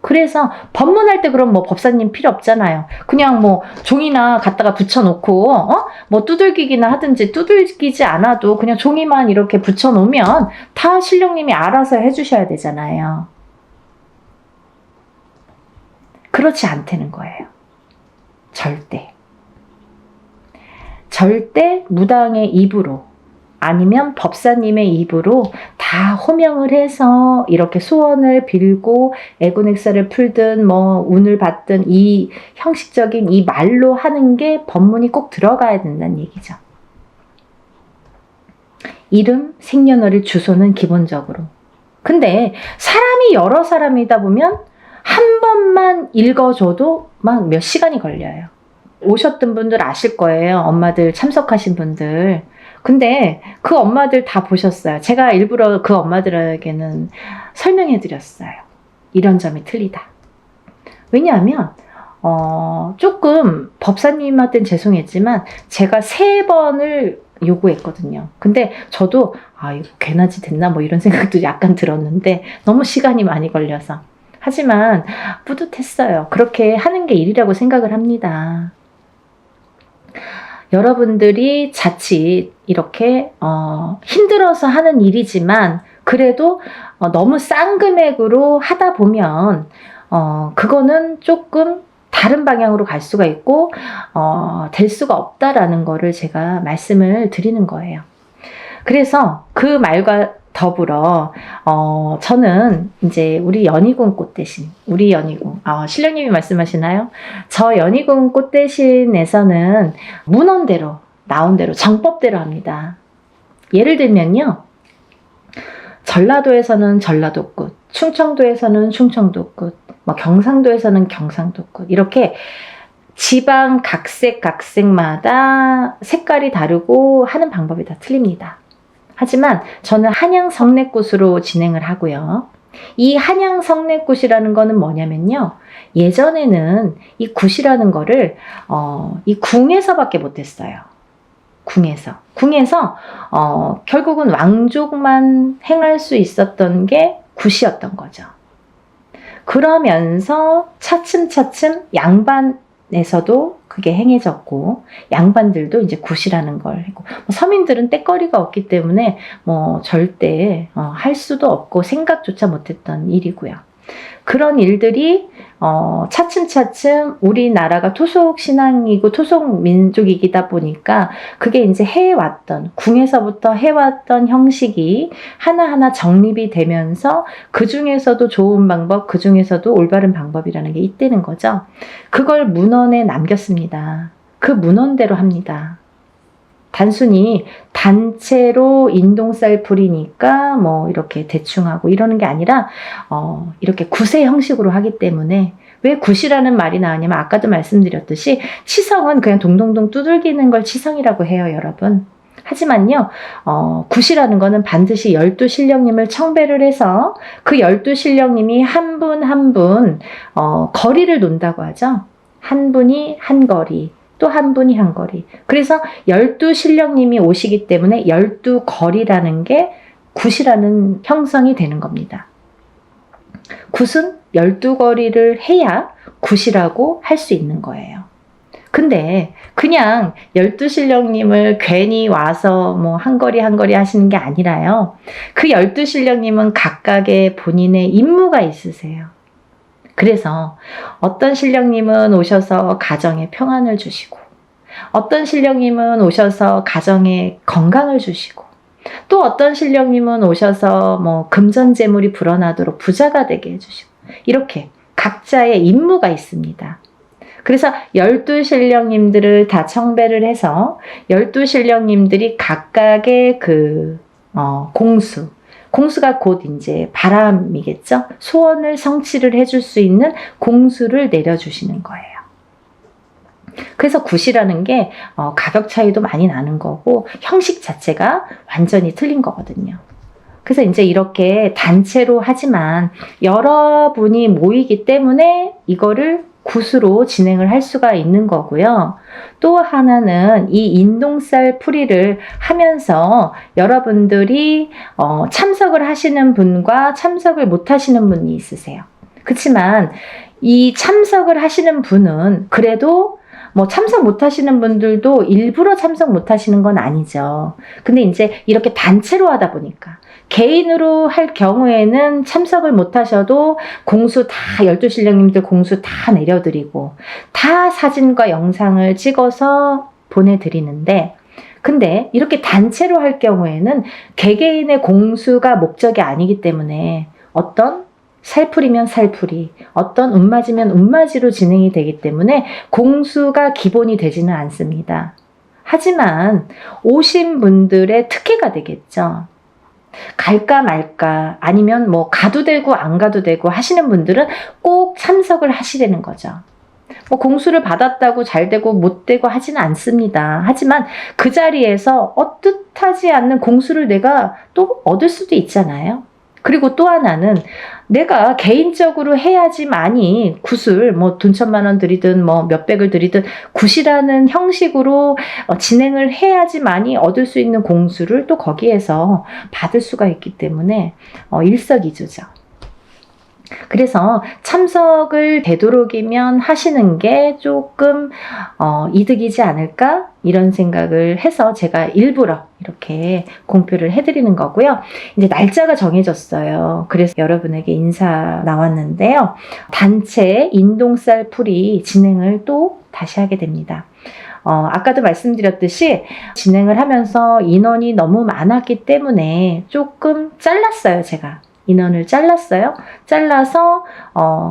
그래서 법문할 때 그럼 뭐 법사님 필요 없잖아요. 그냥 뭐 종이나 갖다가 붙여놓고 뭐 두들기기나 하든지, 두들기지 않아도 그냥 종이만 이렇게 붙여놓으면 다 신령님이 알아서 해주셔야 되잖아요. 그렇지 않다는 거예요. 절대 무당의 입으로 아니면 법사님의 입으로 다 호명을 해서 이렇게 소원을 빌고 애군액사를 풀든 뭐 운을 받든 이 형식적인 이 말로 하는 게 법문이 꼭 들어가야 된다는 얘기죠. 이름, 생년월일, 주소는 기본적으로. 근데 사람이 여러 사람이다 보면 한 번만 읽어줘도 막 몇 시간이 걸려요. 오셨던 분들 아실 거예요. 엄마들 참석하신 분들. 근데 그 엄마들 다 보셨어요. 제가 일부러 그 엄마들에게는 설명해 드렸어요. 이런 점이 틀리다. 왜냐하면 조금 법사님한테는 죄송했지만 제가 3번을 요구했거든요. 근데 저도 이거 괜하지 됐나 뭐 이런 생각도 약간 들었는데 너무 시간이 많이 걸려서. 하지만 뿌듯했어요. 그렇게 하는 게 일이라고 생각을 합니다. 여러분들이 자칫 이렇게 힘들어서 하는 일이지만 그래도 너무 싼 금액으로 하다 보면 그거는 조금 다른 방향으로 갈 수가 있고 될 수가 없다라는 거를 제가 말씀을 드리는 거예요. 그래서 그 말과 더불어 저는 이제 우리 연희궁 꽃 대신, 우리 연희궁 신령님이 말씀하시나요? 저 연희궁 꽃 대신에서는 문헌대로 나온 대로 정법대로 합니다. 예를 들면요, 전라도에서는 전라도꽃, 충청도에서는 충청도꽃, 뭐 경상도에서는 경상도꽃, 이렇게 지방 각색마다 색깔이 다르고 하는 방법이 다 틀립니다. 하지만 저는 한양 성례꽃으로 진행을 하고요. 이 한양 성내굿이라는 거는 뭐냐면요. 예전에는 이 굿이라는 거를 이 궁에서밖에 못했어요. 궁에서 결국은 왕족만 행할 수 있었던 게 굿이었던 거죠. 그러면서 차츰차츰 양반에서도 그게 행해졌고 양반들도 이제 굿이라는 걸 했고 서민들은 때거리가 없기 때문에 절대 할 수도 없고 생각조차 못했던 일이고요. 그런 일들이 차츰차츰 우리나라가 토속 신앙이고 토속 민족이다 보니까 그게 이제 해왔던 궁에서부터 해왔던 형식이 하나하나 정립이 되면서 그 중에서도 좋은 방법, 그 중에서도 올바른 방법이라는 게 있다는 거죠. 그걸 문헌에 남겼습니다. 그 문헌대로 합니다. 단순히 단체로 인동쌀풀이니까 이렇게 대충 하고 이러는 게 아니라 이렇게 굿의 형식으로 하기 때문에 왜 굿이라는 말이 나왔냐면 아까도 말씀드렸듯이 치성은 그냥 동동동 두들기는 걸 치성이라고 해요, 여러분. 하지만요, 굿이라는 거는 반드시 12신령님을 청배를 해서 그 12신령님이 한 분 한 분 거리를 논다고 하죠. 한 분이 한 거리. 또 한 분이 한 거리. 그래서 12신령님이 오시기 때문에 12거리라는 게 굿이라는 형성이 되는 겁니다. 굿은 12거리를 해야 굿이라고 할 수 있는 거예요. 근데 그냥 12신령님을 괜히 와서 한 거리 한 거리 하시는 게 아니라요. 그 12신령님은 각각의 본인의 임무가 있으세요. 그래서 어떤 신령님은 오셔서 가정에 평안을 주시고 어떤 신령님은 오셔서 가정에 건강을 주시고 또 어떤 신령님은 오셔서 금전재물이 불어나도록 부자가 되게 해주시고 이렇게 각자의 임무가 있습니다. 그래서 12신령님들을 다 청배를 해서 12신령님들이 각각의 공수가 곧 이제 바람이겠죠. 소원을 성취를 해줄 수 있는 공수를 내려주시는 거예요. 그래서 굿이라는 게 가격 차이도 많이 나는 거고 형식 자체가 완전히 틀린 거거든요. 그래서 이제 이렇게 단체로 하지만 여러분이 모이기 때문에 이거를 굿으로 진행을 할 수가 있는 거고요. 또 하나는 이 인동쌀 풀이를 하면서 여러분들이 참석을 하시는 분과 참석을 못 하시는 분이 있으세요. 그렇지만 이 참석을 하시는 분은 그래도 참석 못 하시는 분들도 일부러 참석 못 하시는 건 아니죠. 근데 이제 이렇게 단체로 하다 보니까 개인으로 할 경우에는 참석을 못 하셔도 공수 다 12신령님들 공수 다 내려드리고 다 사진과 영상을 찍어서 보내드리는데 근데 이렇게 단체로 할 경우에는 개개인의 공수가 목적이 아니기 때문에 어떤 살풀이면 살풀이, 어떤 운맞이면 운맞이로 진행이 되기 때문에 공수가 기본이 되지는 않습니다. 하지만 오신 분들의 특혜가 되겠죠. 갈까 말까 아니면 가도 되고 안 가도 되고 하시는 분들은 꼭 참석을 하시려는 거죠. 공수를 받았다고 잘 되고 못 되고 하지는 않습니다. 하지만 그 자리에서 뜻하지 않는 공수를 내가 또 얻을 수도 있잖아요. 그리고 또 하나는 내가 개인적으로 해야지만이 굿을 돈 1,000,000원 드리든 몇백을 드리든 굿이라는 형식으로 진행을 해야지만이 얻을 수 있는 공수를 또 거기에서 받을 수가 있기 때문에 일석이조죠. 그래서 참석을 되도록이면 하시는 게 조금 이득이지 않을까 이런 생각을 해서 제가 일부러 이렇게 공표를 해드리는 거고요. 이제 날짜가 정해졌어요. 그래서 여러분에게 인사 나왔는데요. 단체 인동쌀 풀이 진행을 또 다시 하게 됩니다. 아까도 말씀드렸듯이 진행을 하면서 인원이 너무 많았기 때문에 조금 잘랐어요, 제가. 인원을 잘랐어요. 잘라서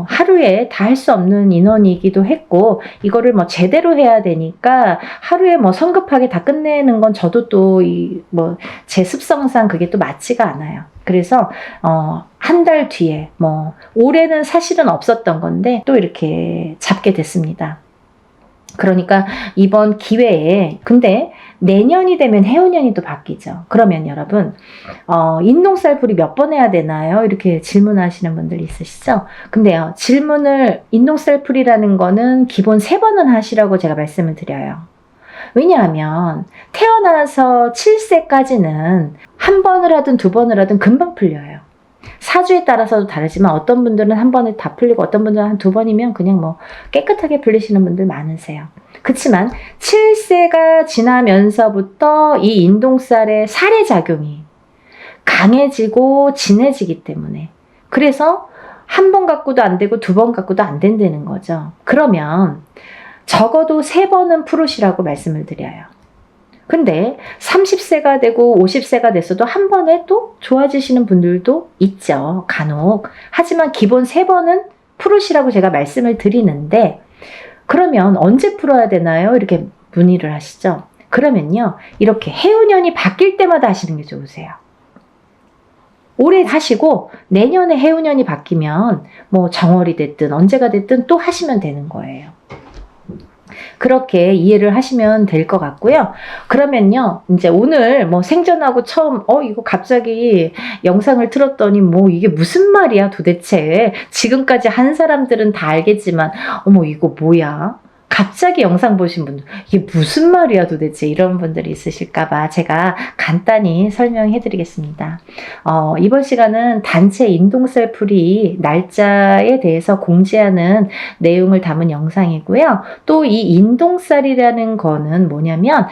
하루에 다 할 수 없는 인원이기도 했고 이거를 제대로 해야 되니까 하루에 성급하게 다 끝내는 건 저도 또 제 습성상 그게 또 맞지가 않아요. 그래서 한 달 뒤에 올해는 사실은 없었던 건데 또 이렇게 잡게 됐습니다. 그러니까 이번 기회에, 근데 내년이 되면 해운년이 또 바뀌죠. 그러면 여러분, 인동살풀이 몇 번 해야 되나요? 이렇게 질문하시는 분들 있으시죠? 근데요, 질문을, 인동살풀이라는 거는 기본 3번은 하시라고 제가 말씀을 드려요. 왜냐하면 태어나서 7세까지는 한 번을 하든 2번을 하든 금방 풀려요. 사주에 따라서도 다르지만 어떤 분들은 한 번에 다 풀리고 어떤 분들은 한 2번이면 그냥 뭐 깨끗하게 풀리시는 분들 많으세요. 그렇지만 7세가 지나면서부터 이 인동살의 살의 작용이 강해지고 진해지기 때문에, 그래서 한 번 갖고도 안 되고 2번 갖고도 안 된다는 거죠. 그러면 적어도 3번은 풀으시라고 말씀을 드려요. 근데 30세가 되고 50세가 됐어도 한 번에 또 좋아지시는 분들도 있죠. 간혹. 하지만 기본 3번은 풀으시라고 제가 말씀을 드리는데, 그러면 언제 풀어야 되나요? 이렇게 문의를 하시죠. 그러면요, 이렇게 해운년이 바뀔 때마다 하시는 게 좋으세요. 올해 하시고 내년에 해운년이 바뀌면 뭐 정월이 됐든 언제가 됐든 또 하시면 되는 거예요. 그렇게 이해를 하시면 될 것 같고요. 그러면요, 이제 오늘 뭐 생전하고 처음, 이거 갑자기 영상을 틀었더니 뭐 이게 무슨 말이야 도대체. 지금까지 한 사람들은 다 알겠지만, 어머, 이거 뭐야? 갑자기 영상 보신 분들, 이게 무슨 말이야 도대체, 이런 분들이 있으실까봐 제가 간단히 설명해 드리겠습니다. 이번 시간은 단체 인동살풀이 날짜에 대해서 공지하는 내용을 담은 영상이고요. 또 이 인동살이라는 거는 뭐냐면,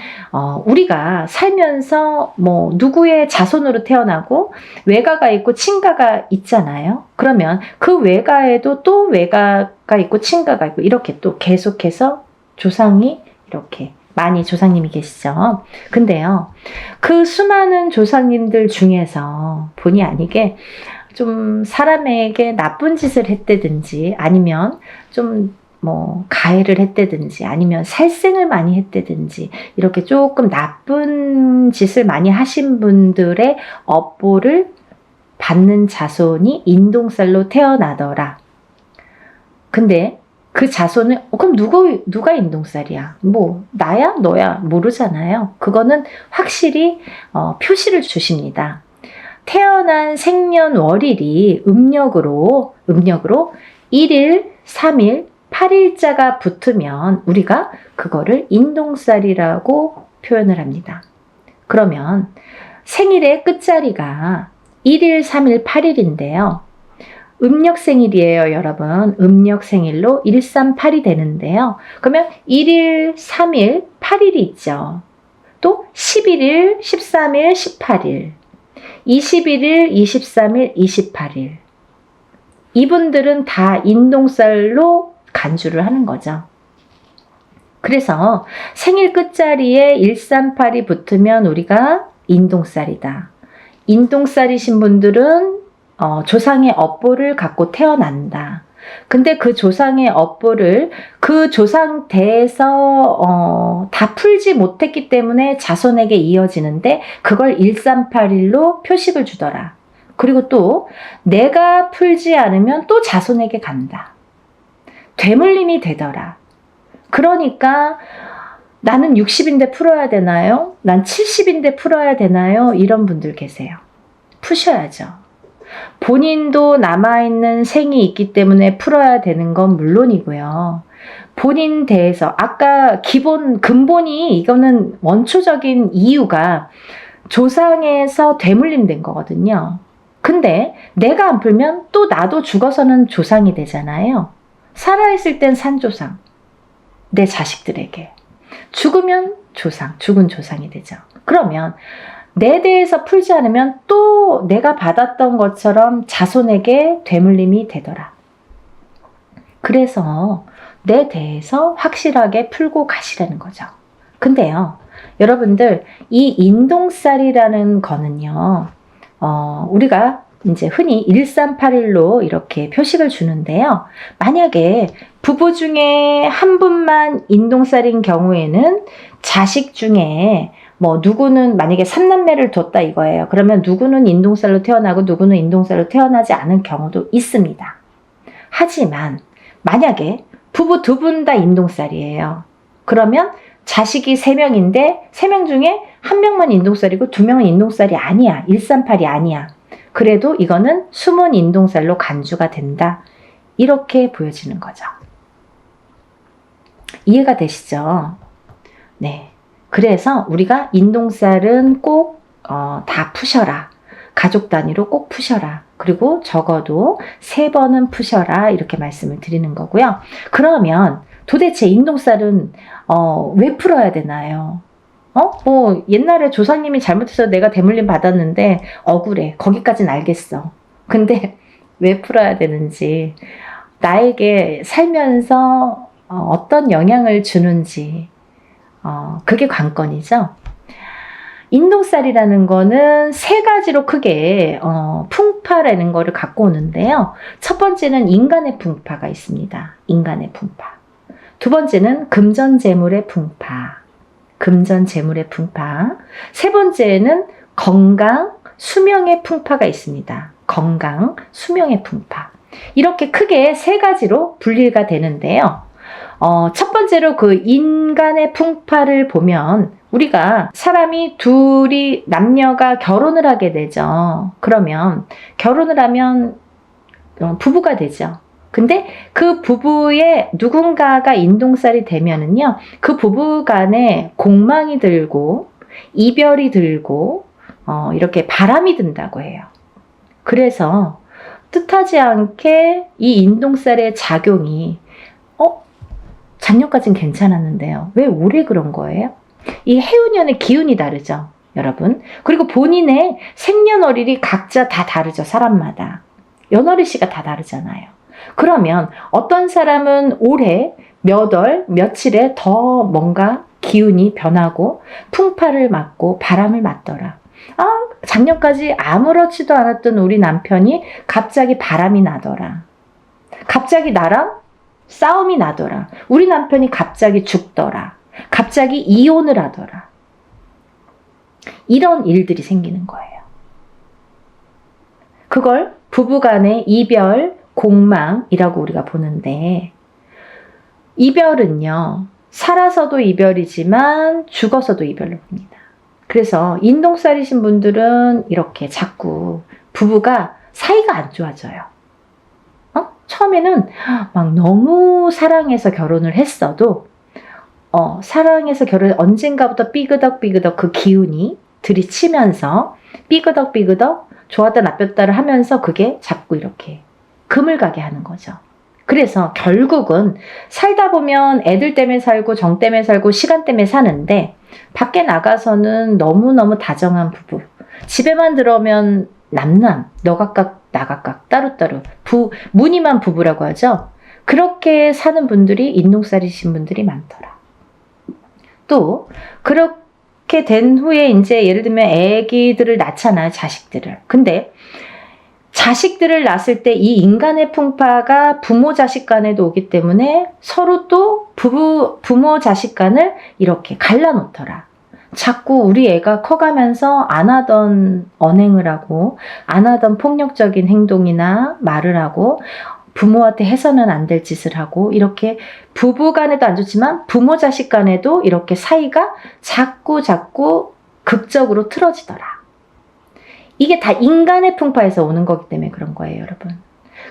우리가 살면서 뭐 누구의 자손으로 태어나고 외가가 있고 친가가 있잖아요. 그러면 그 외가에도 또 외가가 있고 친가가 있고 이렇게 또 계속해서 조상이 이렇게 많이 조상님이 계시죠. 근데요, 그 수많은 조상님들 중에서 본의 아니게 좀 사람에게 나쁜 짓을 했다든지, 아니면 좀 뭐 가해를 했다든지, 아니면 살생을 많이 했다든지, 이렇게 조금 나쁜 짓을 많이 하신 분들의 업보를 받는 자손이 인동살로 태어나더라. 근데 그 자손은 그럼 누가 인동살이야? 뭐 나야 너야 모르잖아요. 그거는 확실히 표시를 주십니다. 태어난 생년월일이 음력으로 1일, 3일, 8일자가 붙으면 우리가 그거를 인동살이라고 표현을 합니다. 그러면 생일의 끝자리가 1일, 3일, 8일인데요. 음력 생일이에요, 여러분. 음력 생일로 138이 되는데요. 그러면 1일, 3일, 8일이 있죠. 또 11일, 13일, 18일, 21일, 23일, 28일. 이분들은 다 인동살로 간주를 하는 거죠. 그래서 생일 끝자리에 138이 붙으면 우리가 인동살이다. 인동살이신 분들은 조상의 업보를 갖고 태어난다. 근데 그 조상의 업보를 그 조상 대에서 다 풀지 못했기 때문에 자손에게 이어지는데, 그걸 138일로 표식을 주더라. 그리고 또 내가 풀지 않으면 또 자손에게 간다. 되물림이 되더라. 그러니까 나는 60인데 풀어야 되나요? 난 70인데 풀어야 되나요? 이런 분들 계세요. 푸셔야죠. 본인도 남아있는 생이 있기 때문에 풀어야 되는 건 물론이고요. 본인 대해서 아까 근본이, 이거는 원초적인 이유가 조상에서 되물림된 거거든요. 근데 내가 안 풀면 또 나도 죽어서는 조상이 되잖아요. 살아있을 땐 산조상, 내 자식들에게. 죽으면 죽은 조상이 되죠. 그러면 내 대해서 풀지 않으면 또 내가 받았던 것처럼 자손에게 되물림이 되더라. 그래서 내 대해서 확실하게 풀고 가시라는 거죠. 근데요, 여러분들, 이 인동살이라는 거는요, 우리가 이제 흔히 1381로 이렇게 표식을 주는데요. 만약에 부부 중에 한 분만 인동살인 경우에는 자식 중에 뭐 누구는 만약에 3남매를 뒀다 이거예요. 그러면 누구는 인동살로 태어나고 누구는 인동살로 태어나지 않은 경우도 있습니다. 하지만 만약에 부부 2분 다 인동살이에요. 그러면 자식이 3명인데 3명 중에 1명만 인동살이고 2명은 인동살이 아니야. 138이 아니야. 그래도 이거는 숨은 인동살로 간주가 된다. 이렇게 보여지는 거죠. 이해가 되시죠? 네. 그래서 우리가 인동살은 꼭 다 푸셔라. 가족 단위로 꼭 푸셔라. 그리고 적어도 3번은 푸셔라. 이렇게 말씀을 드리는 거고요. 그러면 도대체 인동살은 왜 풀어야 되나요? 뭐 옛날에 조상님이 잘못해서 내가 대물림 받았는데 억울해. 거기까진 알겠어. 근데 왜 풀어야 되는지, 나에게 살면서 어떤 영향을 주는지, 그게 관건이죠. 인동살이라는 거는 3가지로 크게 풍파라는 거를 갖고 오는데요. 첫 번째는 인간의 풍파가 있습니다. 인간의 풍파. 두 번째는 금전재물의 풍파. 금전재물의 풍파. 세 번째는 건강, 수명의 풍파가 있습니다. 건강, 수명의 풍파. 이렇게 크게 3가지로 분리가 되는데요. 첫 번째로 그 인간의 풍파를 보면, 우리가 사람이 둘이, 남녀가 결혼을 하게 되죠. 그러면 결혼을 하면 부부가 되죠. 근데 그 부부의 누군가가 인동살이 되면은요, 그 부부 간에 공망이 들고 이별이 들고 이렇게 바람이 든다고 해요. 그래서 뜻하지 않게 이 인동살의 작용이 작년까지는 괜찮았는데요. 왜 올해 그런 거예요? 이 해운년의 기운이 다르죠, 여러분. 그리고 본인의 생년월일이 각자 다 다르죠, 사람마다. 연월일시가 다 다르잖아요. 그러면 어떤 사람은 올해 몇 월, 며칠에 더 뭔가 기운이 변하고 풍파를 맞고 바람을 맞더라. 작년까지 아무렇지도 않았던 우리 남편이 갑자기 바람이 나더라. 갑자기 나랑 싸움이 나더라. 우리 남편이 갑자기 죽더라. 갑자기 이혼을 하더라. 이런 일들이 생기는 거예요. 그걸 부부간의 이별, 공망이라고 우리가 보는데, 이별은요, 살아서도 이별이지만 죽어서도 이별로 봅니다. 그래서 인동살이신 분들은 이렇게 자꾸 부부가 사이가 안 좋아져요. 처음에는 막 너무 사랑해서 결혼을 했어도 사랑해서 언젠가부터 삐그덕삐그덕 그 기운이 들이치면서 삐그덕삐그덕 좋았다 나빴다를 하면서 그게 자꾸 이렇게 금을 가게 하는 거죠. 그래서 결국은 살다 보면 애들 때문에 살고 정 때문에 살고 시간 때문에 사는데, 밖에 나가서는 너무너무 다정한 부부, 집에만 들어오면 남남, 너 각각 나 각각 따로따로 무늬만 부부라고 하죠. 그렇게 사는 분들이 인동살이신 분들이 많더라. 또 그렇게 된 후에 이제 예를 들면 애기들을 낳잖아요, 자식들을. 근데 자식들을 낳았을 때 이 인간의 풍파가 부모 자식 간에도 오기 때문에 서로 또 부모 자식 간을 이렇게 갈라놓더라. 자꾸 우리 애가 커가면서 안 하던 언행을 하고 안 하던 폭력적인 행동이나 말을 하고 부모한테 해서는 안 될 짓을 하고, 이렇게 부부 간에도 안 좋지만 부모 자식 간에도 이렇게 사이가 자꾸 극적으로 틀어지더라. 이게 다 인간의 풍파에서 오는 거기 때문에 그런 거예요, 여러분.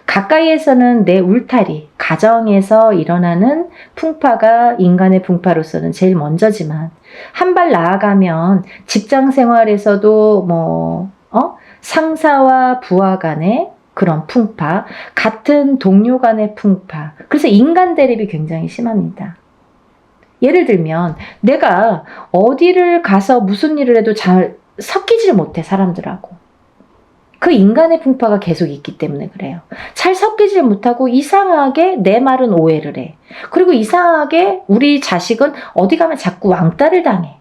가까이에서는 내 울타리, 가정에서 일어나는 풍파가 인간의 풍파로서는 제일 먼저지만, 한 발 나아가면 직장 생활에서도 상사와 부하 간의 그런 풍파, 같은 동료 간의 풍파, 그래서 인간 대립이 굉장히 심합니다. 예를 들면 내가 어디를 가서 무슨 일을 해도 잘 섞이질 못해, 사람들하고. 그 인간의 풍파가 계속 있기 때문에 그래요. 잘 섞이질 못하고 이상하게 내 말은 오해를 해. 그리고 이상하게 우리 자식은 어디 가면 자꾸 왕따를 당해.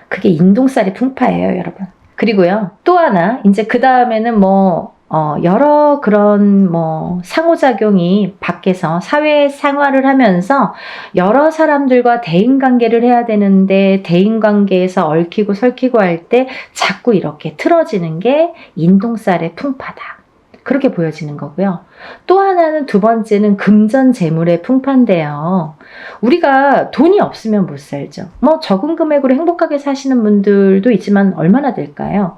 그게 인동살이 풍파예요, 여러분. 그리고요, 또 하나, 이제 그 다음에는 여러 그런 상호작용이 밖에서 사회 생활을 하면서 여러 사람들과 대인관계를 해야 되는데, 대인관계에서 얽히고 설키고 할 때 자꾸 이렇게 틀어지는 게 인동살의 풍파다. 그렇게 보여지는 거고요. 또 하나는 두 번째는 금전재물의 풍파인데요. 우리가 돈이 없으면 못 살죠. 뭐 적은 금액으로 행복하게 사시는 분들도 있지만 얼마나 될까요?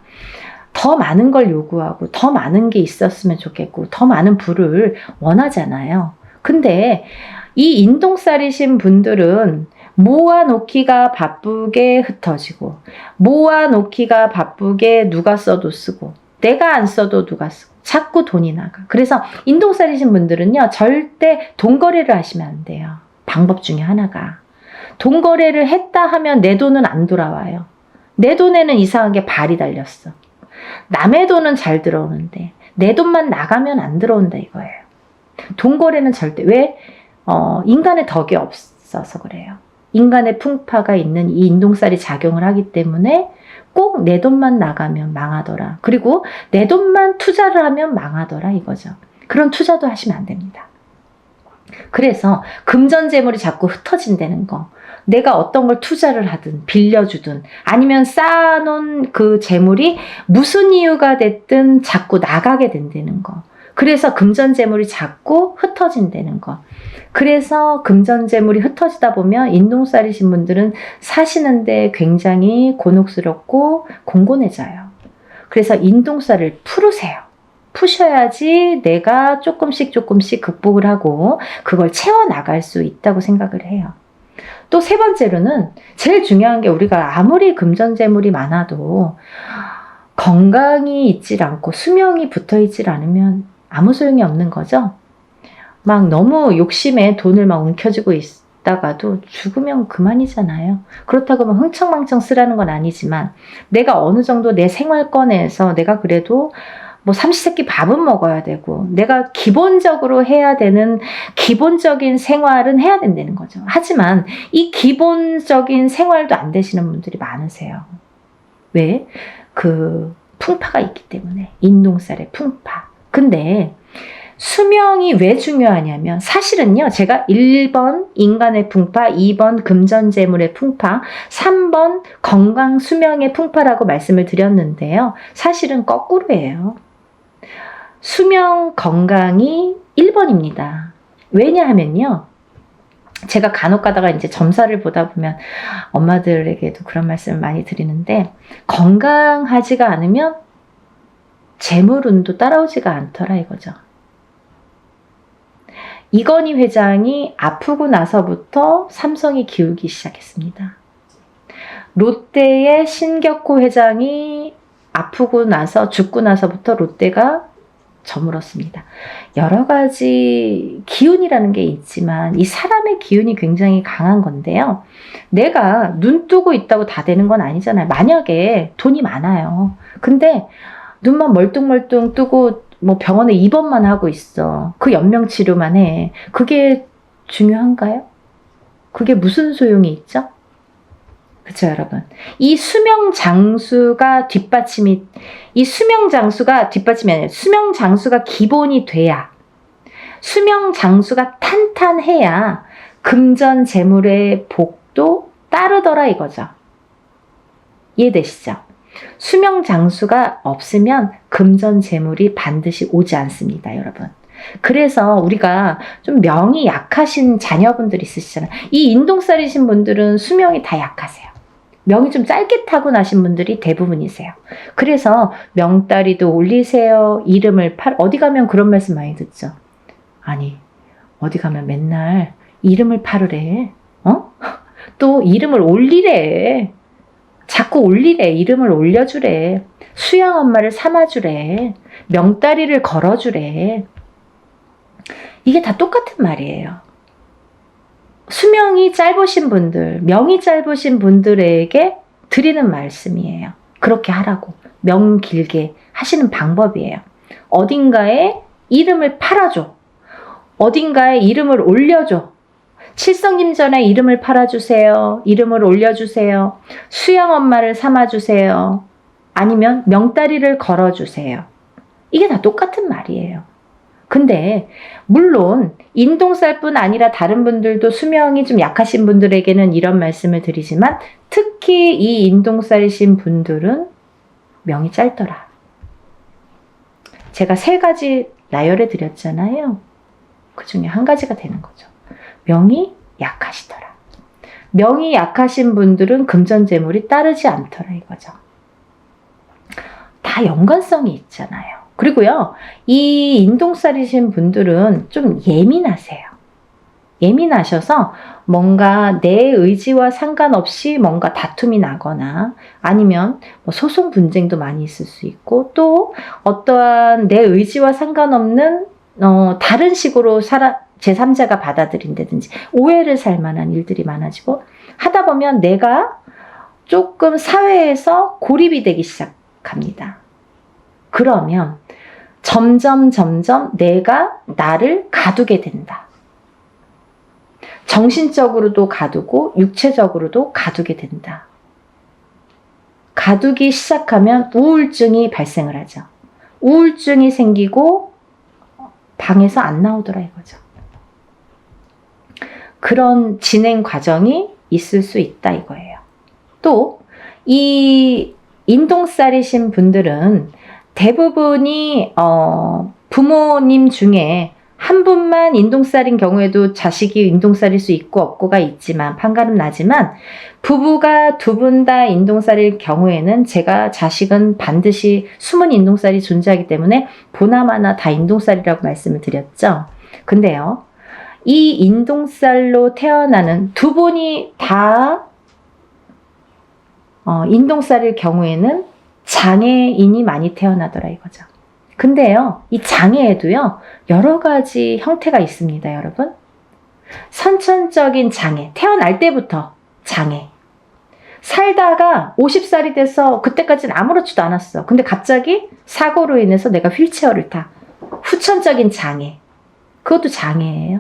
더 많은 걸 요구하고 더 많은 게 있었으면 좋겠고 더 많은 부를 원하잖아요. 근데 이 인동살이신 분들은 모아놓기가 바쁘게 흩어지고 모아놓기가 바쁘게 누가 써도 쓰고 내가 안 써도 누가 쓰고 자꾸 돈이 나가. 그래서 인동살이신 분들은요, 절대 돈거래를 하시면 안 돼요. 방법 중에 하나가 돈거래를 했다 하면 내 돈은 안 돌아와요. 내 돈에는 이상하게 발이 달렸어. 남의 돈은 잘 들어오는데 내 돈만 나가면 안 들어온다 이거예요. 돈거래는 절대 왜? 인간의 덕이 없어서 그래요. 인간의 풍파가 있는 이 인동살이 작용을 하기 때문에 꼭 내 돈만 나가면 망하더라. 그리고 내 돈만 투자를 하면 망하더라 이거죠. 그런 투자도 하시면 안 됩니다. 그래서 금전재물이 자꾸 흩어진다는 거. 내가 어떤 걸 투자를 하든 빌려주든 아니면 쌓아놓은 그 재물이 무슨 이유가 됐든 자꾸 나가게 된다는 거. 그래서 금전재물이 자꾸 흩어진다는 거. 그래서 금전재물이 흩어지다 보면 인동살이신 분들은 사시는데 굉장히 곤혹스럽고 공곤해져요. 그래서 인동살을 풀으세요. 푸셔야지 내가 조금씩 극복을 하고 그걸 채워나갈 수 있다고 생각을 해요. 또 세 번째로는 제일 중요한 게 우리가 아무리 금전재물이 많아도 건강이 있질 않고 수명이 붙어 있질 않으면 아무 소용이 없는 거죠. 막 너무 욕심에 돈을 막 움켜쥐고 있다가도 죽으면 그만이잖아요. 그렇다고 막 흥청망청 쓰라는 건 아니지만 내가 어느 정도 내 생활권에서 내가 그래도 뭐 삼시세끼 밥은 먹어야 되고 내가 기본적으로 해야 되는 기본적인 생활은 해야 된다는 거죠. 하지만 이 기본적인 생활도 안 되시는 분들이 많으세요. 왜? 그 풍파가 있기 때문에. 인동살의 풍파. 근데 수명이 왜 중요하냐면 사실은요, 제가 1번 인간의 풍파, 2번 금전재물의 풍파, 3번 건강 수명의 풍파라고 말씀을 드렸는데요. 사실은 거꾸로예요. 수명 건강이 1번입니다. 왜냐하면요, 제가 간혹 가다가 이제 점사를 보다 보면 엄마들에게도 그런 말씀을 많이 드리는데 건강하지가 않으면 재물운도 따라오지가 않더라 이거죠. 이건희 회장이 아프고 나서부터 삼성이 기울기 시작했습니다. 롯데의 신격호 회장이 아프고 나서 죽고 나서부터 롯데가 저물었습니다. 여러 가지 기운이라는 게 있지만 이 사람의 기운이 굉장히 강한 건데요. 내가 눈 뜨고 있다고 다 되는 건 아니잖아요. 만약에 돈이 많아요. 근데 눈만 멀뚱멀뚱 뜨고 뭐 병원에 입원만 하고 있어. 그 연명치료만 해. 그게 중요한가요? 그게 무슨 소용이 있죠? 그쵸, 여러분? 이 수명 장수가 뒷받침이 아니라 수명 장수가 기본이 돼야, 수명 장수가 탄탄해야 금전 재물의 복도 따르더라 이거죠. 이해되시죠? 수명 장수가 없으면 금전 재물이 반드시 오지 않습니다, 여러분. 그래서 우리가 좀 명이 약하신 자녀분들 있으시잖아요. 이 인동살이신 분들은 수명이 다 약하세요. 명이 좀 짧게 타고나신 분들이 대부분이세요. 그래서 명다리도 올리세요. 이름을 어디 가면 그런 말씀 많이 듣죠. 아니, 어디 가면 맨날 이름을 팔으래. 또 이름을 올리래. 자꾸 올리래. 이름을 올려주래. 수양 엄마를 삼아주래. 명다리를 걸어주래. 이게 다 똑같은 말이에요. 수명이 짧으신 분들, 명이 짧으신 분들에게 드리는 말씀이에요. 그렇게 하라고. 명 길게 하시는 방법이에요. 어딘가에 이름을 팔아줘. 어딘가에 이름을 올려줘. 칠성님전에 이름을 팔아주세요. 이름을 올려주세요. 수양 엄마를 삼아주세요. 아니면 명다리를 걸어주세요. 이게 다 똑같은 말이에요. 근데 물론 인동살뿐 아니라 다른 분들도 수명이 좀 약하신 분들에게는 이런 말씀을 드리지만 특히 이 인동살이신 분들은 명이 짧더라. 제가 3가지 나열해 드렸잖아요. 그 중에 한 가지가 되는 거죠. 명이 약하시더라. 명이 약하신 분들은 금전재물이 따르지 않더라 이거죠. 다 연관성이 있잖아요. 그리고요, 이 인동살이신 분들은 좀 예민하세요. 예민하셔서 뭔가 내 의지와 상관없이 뭔가 다툼이 나거나 아니면 뭐 소송 분쟁도 많이 있을 수 있고, 또 어떠한 내 의지와 상관없는 다른 식으로 제3자가 받아들인다든지 오해를 살 만한 일들이 많아지고 하다 보면 내가 조금 사회에서 고립이 되기 시작합니다. 그러면 점점 내가 나를 가두게 된다. 정신적으로도 가두고 육체적으로도 가두게 된다. 가두기 시작하면 우울증이 발생을 하죠. 우울증이 생기고 방에서 안 나오더라 이거죠. 그런 진행 과정이 있을 수 있다 이거예요. 또 이 인동살이신 분들은 대부분이 부모님 중에 한 분만 인동살인 경우에도 자식이 인동살일 수 있고 없고가 있지만 판가름 나지만, 부부가 2분 다 인동살일 경우에는 제가 자식은 반드시 숨은 인동살이 존재하기 때문에 보나마나 다 인동살이라고 말씀을 드렸죠. 근데요, 이 인동살로 태어나는 2분이 다 인동살일 경우에는 장애인이 많이 태어나더라 이거죠. 근데요, 이 장애에도요, 여러 가지 형태가 있습니다, 여러분. 선천적인 장애, 태어날 때부터 장애. 살다가 50살이 돼서 그때까지는 아무렇지도 않았어. 근데 갑자기 사고로 인해서 내가 휠체어를 타. 후천적인 장애. 그것도 장애예요.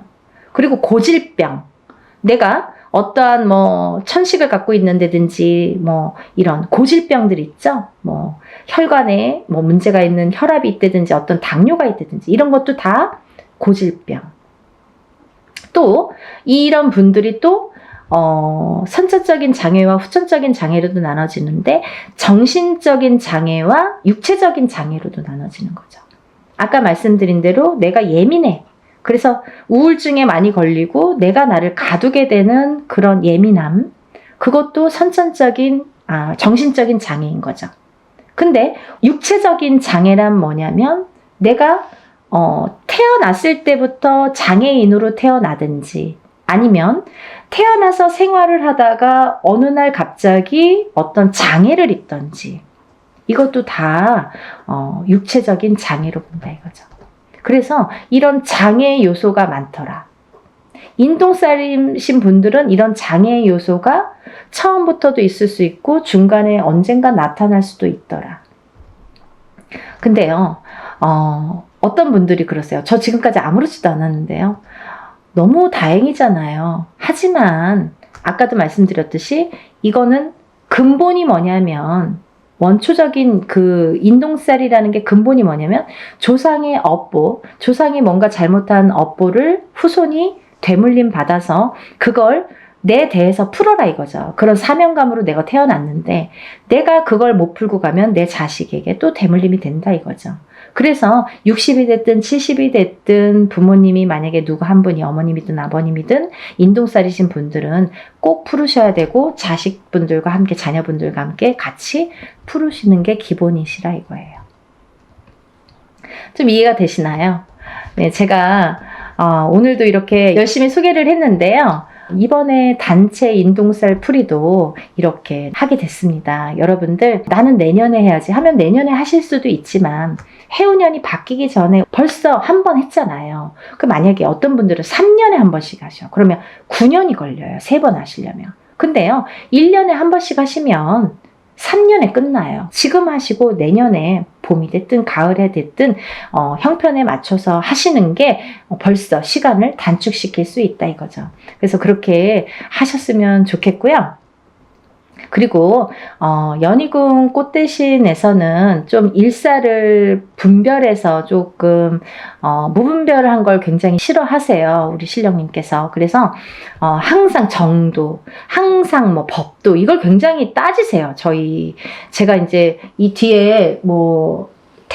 그리고 고질병. 내가 어떠한 천식을 갖고 있는다든지 이런 고질병들 있죠. 혈관에 문제가 있는 혈압이 있다든지 어떤 당뇨가 있다든지 이런 것도 다 고질병. 또 이런 분들이 또 선천적인 장애와 후천적인 장애로도 나눠지는데, 정신적인 장애와 육체적인 장애로도 나눠지는 거죠. 아까 말씀드린 대로 내가 예민해. 그래서 우울증에 많이 걸리고 내가 나를 가두게 되는 그런 예민함, 그것도 선천적인 정신적인 장애인 거죠. 근데 육체적인 장애란 뭐냐면, 내가 태어났을 때부터 장애인으로 태어나든지 아니면 태어나서 생활을 하다가 어느 날 갑자기 어떤 장애를 입든지, 이것도 다 육체적인 장애로 본다 이거죠. 그래서 이런 장애 요소가 많더라. 인동살이신 분들은 이런 장애 요소가 처음부터도 있을 수 있고 중간에 언젠가 나타날 수도 있더라. 근데요, 어떤 분들이 그러세요. 저 지금까지 아무렇지도 않았는데요. 너무 다행이잖아요. 하지만 아까도 말씀드렸듯이 이거는 근본이 뭐냐면, 원초적인 그 인동살이라는 게 근본이 뭐냐면 조상의 업보, 조상이 뭔가 잘못한 업보를 후손이 되물림 받아서 그걸 내 대에서 풀어라 이거죠. 그런 사명감으로 내가 태어났는데 내가 그걸 못 풀고 가면 내 자식에게 또 되물림이 된다 이거죠. 그래서 60이 됐든 70이 됐든 부모님이 만약에 누구 한 분이 어머님이든 아버님이든 인동살이신 분들은 꼭 풀으셔야 되고, 자식분들과 함께 자녀분들과 함께 같이 풀으시는 게 기본이시라 이거예요. 좀 이해가 되시나요? 네, 제가 오늘도 이렇게 열심히 소개를 했는데요. 이번에 단체 인동살 풀이도 이렇게 하게 됐습니다. 여러분들, 나는 내년에 해야지 하면 내년에 하실 수도 있지만 해운년이 바뀌기 전에 벌써 한 번 했잖아요. 그 만약에 어떤 분들은 3년에 한 번씩 하셔. 그러면 9년이 걸려요. 3번 하시려면. 근데요, 1년에 한 번씩 하시면 3년에 끝나요. 지금 하시고 내년에 봄이 됐든 가을에 됐든 형편에 맞춰서 하시는 게 벌써 시간을 단축시킬 수 있다 이거죠. 그래서 그렇게 하셨으면 좋겠고요. 그리고 연희궁 꽃대신에서는 좀 일사를 분별해서 조금 무분별한 걸 굉장히 싫어하세요, 우리 신령님께서. 그래서 항상 정도, 항상 법도, 이걸 굉장히 따지세요. 제가 이제 이 뒤에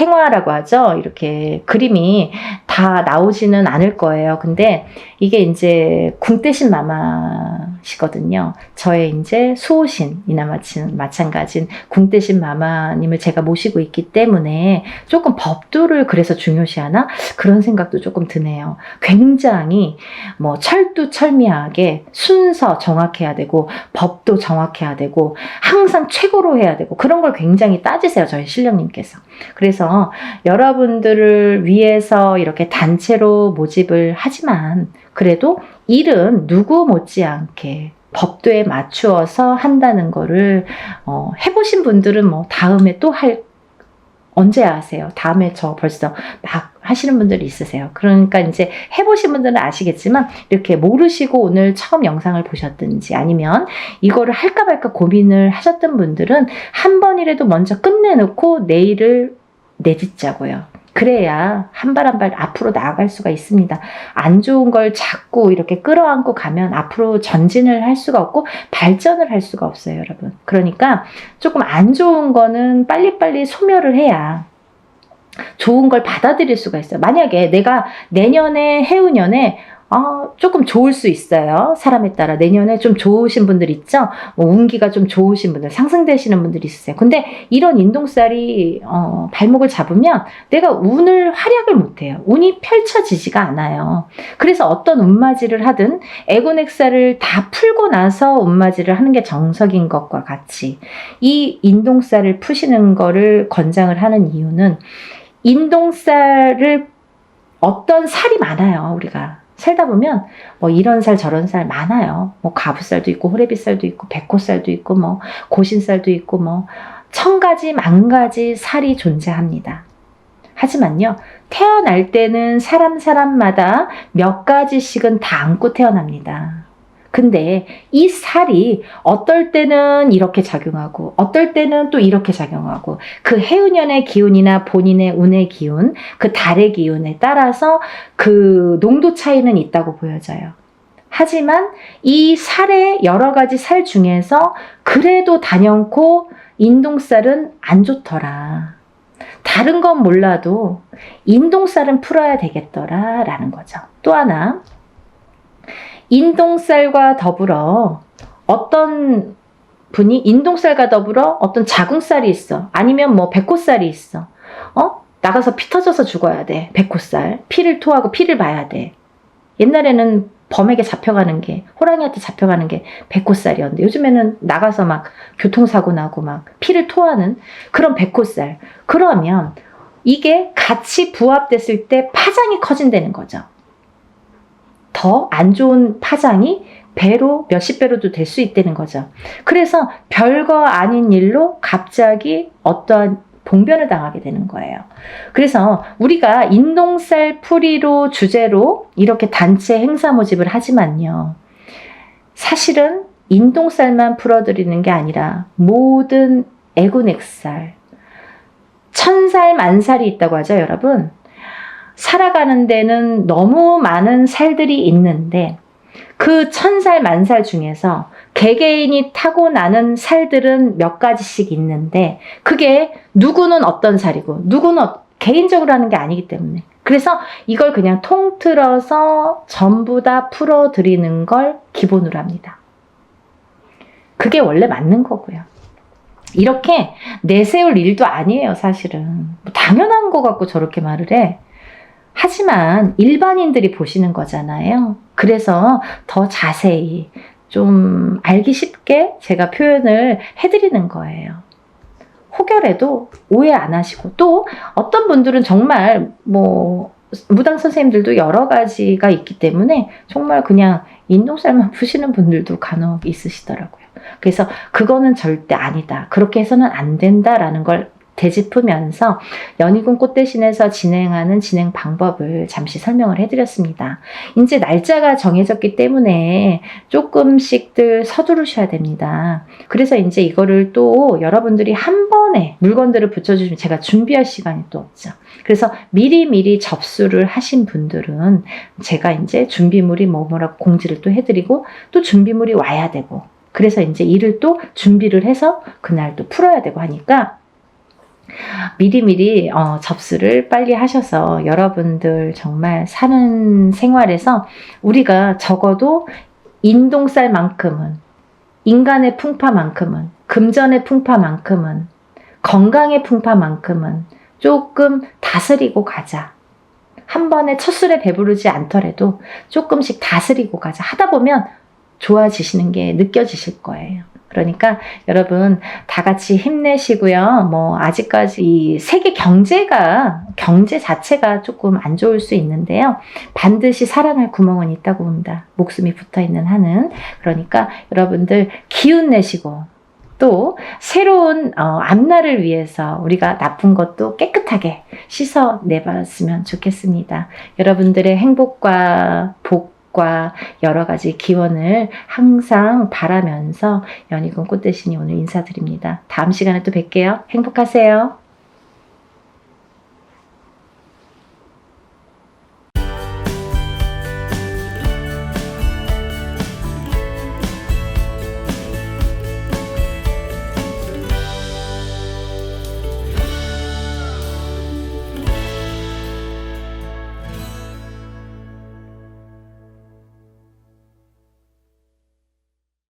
탱화라고 하죠. 이렇게 그림이 다 나오지는 않을 거예요. 근데 이게 이제 궁대신 마마시거든요. 저의 이제 수호신이나 마찬가지인 궁대신 마마님을 제가 모시고 있기 때문에 조금 법도를 그래서 중요시하나? 그런 생각도 조금 드네요. 굉장히 뭐 철두철미하게 순서 정확해야 되고 법도 정확해야 되고 항상 최고로 해야 되고 그런 걸 굉장히 따지세요. 저희 신령님께서. 그래서 여러분들을 위해서 이렇게 단체로 모집을 하지만 그래도 일은 누구 못지않게 법도에 맞추어서 한다는 거를 해보신 분들은 뭐 다음에 또 언제 하세요? 다음에 저 벌써 막 하시는 분들이 있으세요. 그러니까 이제 해보신 분들은 아시겠지만 이렇게 모르시고 오늘 처음 영상을 보셨든지 아니면 이거를 할까 말까 고민을 하셨던 분들은 한 번이라도 먼저 끝내놓고 내일을 내딛자고요. 그래야 한 발 한 발 앞으로 나아갈 수가 있습니다. 안 좋은 걸 자꾸 이렇게 끌어안고 가면 앞으로 전진을 할 수가 없고 발전을 할 수가 없어요, 여러분. 그러니까 조금 안 좋은 거는 빨리빨리 소멸을 해야 좋은 걸 받아들일 수가 있어요. 만약에 내가 내년에 해운년에 조금 좋을 수 있어요. 사람에 따라 내년에 좀 좋으신 분들 있죠. 뭐 운기가 좀 좋으신 분들, 상승되시는 분들이 있으세요. 근데 이런 인동살이 발목을 잡으면 내가 운을 활약을 못해요. 운이 펼쳐지지가 않아요. 그래서 어떤 운맞이를 하든 애곤액살을 다 풀고 나서 운맞이를 하는 게 정석인 것과 같이 이 인동살을 푸시는 거를 권장을 하는 이유는 인동살을 어떤 살이 많아요. 우리가 살다 보면 뭐 이런 살 저런 살 많아요. 뭐 가부살도 있고 호래비살도 있고 백호살도 있고 뭐 고신살도 있고 뭐 천가지 만가지 살이 존재합니다. 하지만요, 태어날 때는 사람마다 몇 가지씩은 다 안고 태어납니다. 근데 이 살이 어떨 때는 이렇게 작용하고 어떨 때는 또 이렇게 작용하고 그 해운년의 기운이나 본인의 운의 기운, 그 달의 기운에 따라서 그 농도 차이는 있다고 보여져요. 하지만 이 살의 여러 가지 살 중에서 그래도 단연코 인동살은 안 좋더라. 다른 건 몰라도 인동살은 풀어야 되겠더라 라는 거죠. 또 하나, 인동살과 더불어 어떤 분이 인동살과 더불어 어떤 자궁살이 있어. 아니면 뭐 백호살이 있어. 나가서 피 터져서 죽어야 돼. 백호살. 피를 토하고 피를 봐야 돼. 옛날에는 범에게 잡혀가는 게, 호랑이한테 잡혀가는 게 백호살이었는데 요즘에는 나가서 막 교통사고 나고 막 피를 토하는 그런 백호살. 그러면 이게 같이 부합됐을 때 파장이 커진다는 거죠. 더 안 좋은 파장이 배로 몇십 배로도 될 수 있다는 거죠. 그래서 별거 아닌 일로 갑자기 어떠한 봉변을 당하게 되는 거예요. 그래서 우리가 인동살 풀이로 주제로 이렇게 단체 행사 모집을 하지만요. 사실은 인동살만 풀어드리는 게 아니라 모든 애군액살, 천살 만살이 있다고 하죠, 여러분. 살아가는 데는 너무 많은 살들이 있는데 그 천살 만살 중에서 개개인이 타고나는 살들은 몇 가지씩 있는데 그게 누구는 어떤 살이고 누구는 개인적으로 하는 게 아니기 때문에 그래서 이걸 그냥 통틀어서 전부 다 풀어드리는 걸 기본으로 합니다. 그게 원래 맞는 거고요. 이렇게 내세울 일도 아니에요, 사실은. 당연한 거 갖고 저렇게 말을 해. 하지만 일반인들이 보시는 거잖아요. 그래서 더 자세히 좀 알기 쉽게 제가 표현을 해드리는 거예요. 혹여라도 오해 안 하시고 또 어떤 분들은 정말 뭐 무당 선생님들도 여러 가지가 있기 때문에 정말 그냥 인동살만 푸시는 분들도 간혹 있으시더라고요. 그래서 그거는 절대 아니다. 그렇게 해서는 안 된다라는 걸 되짚으면서 연희군 꽃대신에서 진행하는 진행 방법을 잠시 설명을 해드렸습니다. 이제 날짜가 정해졌기 때문에 조금씩들 서두르셔야 됩니다. 그래서 이제 이거를 또 여러분들이 한 번에 물건들을 붙여주시면 제가 준비할 시간이 또 없죠. 그래서 미리미리 접수를 하신 분들은 제가 이제 준비물이 뭐라고 공지를 또 해드리고 또 준비물이 와야 되고 그래서 이제 일을 또 준비를 해서 그날 또 풀어야 되고 하니까 미리미리 접수를 빨리 하셔서 여러분들 정말 사는 생활에서 우리가 적어도 인동살만큼은, 인간의 풍파만큼은, 금전의 풍파만큼은, 건강의 풍파만큼은 조금 다스리고 가자. 한 번에 첫 술에 배부르지 않더라도 조금씩 다스리고 가자. 하다 보면 좋아지시는 게 느껴지실 거예요. 그러니까 여러분 다 같이 힘내시고요. 뭐 아직까지 이 세계 경제 자체가 조금 안 좋을 수 있는데요. 반드시 살아날 구멍은 있다고 봅니다. 목숨이 붙어있는 한은. 그러니까 여러분들 기운 내시고 또 새로운 앞날을 위해서 우리가 나쁜 것도 깨끗하게 씻어내봤으면 좋겠습니다. 여러분들의 행복과 복과 여러 가지 기원을 항상 바라면서 연희군 꽃대신이 오늘 인사드립니다. 다음 시간에 또 뵐게요. 행복하세요.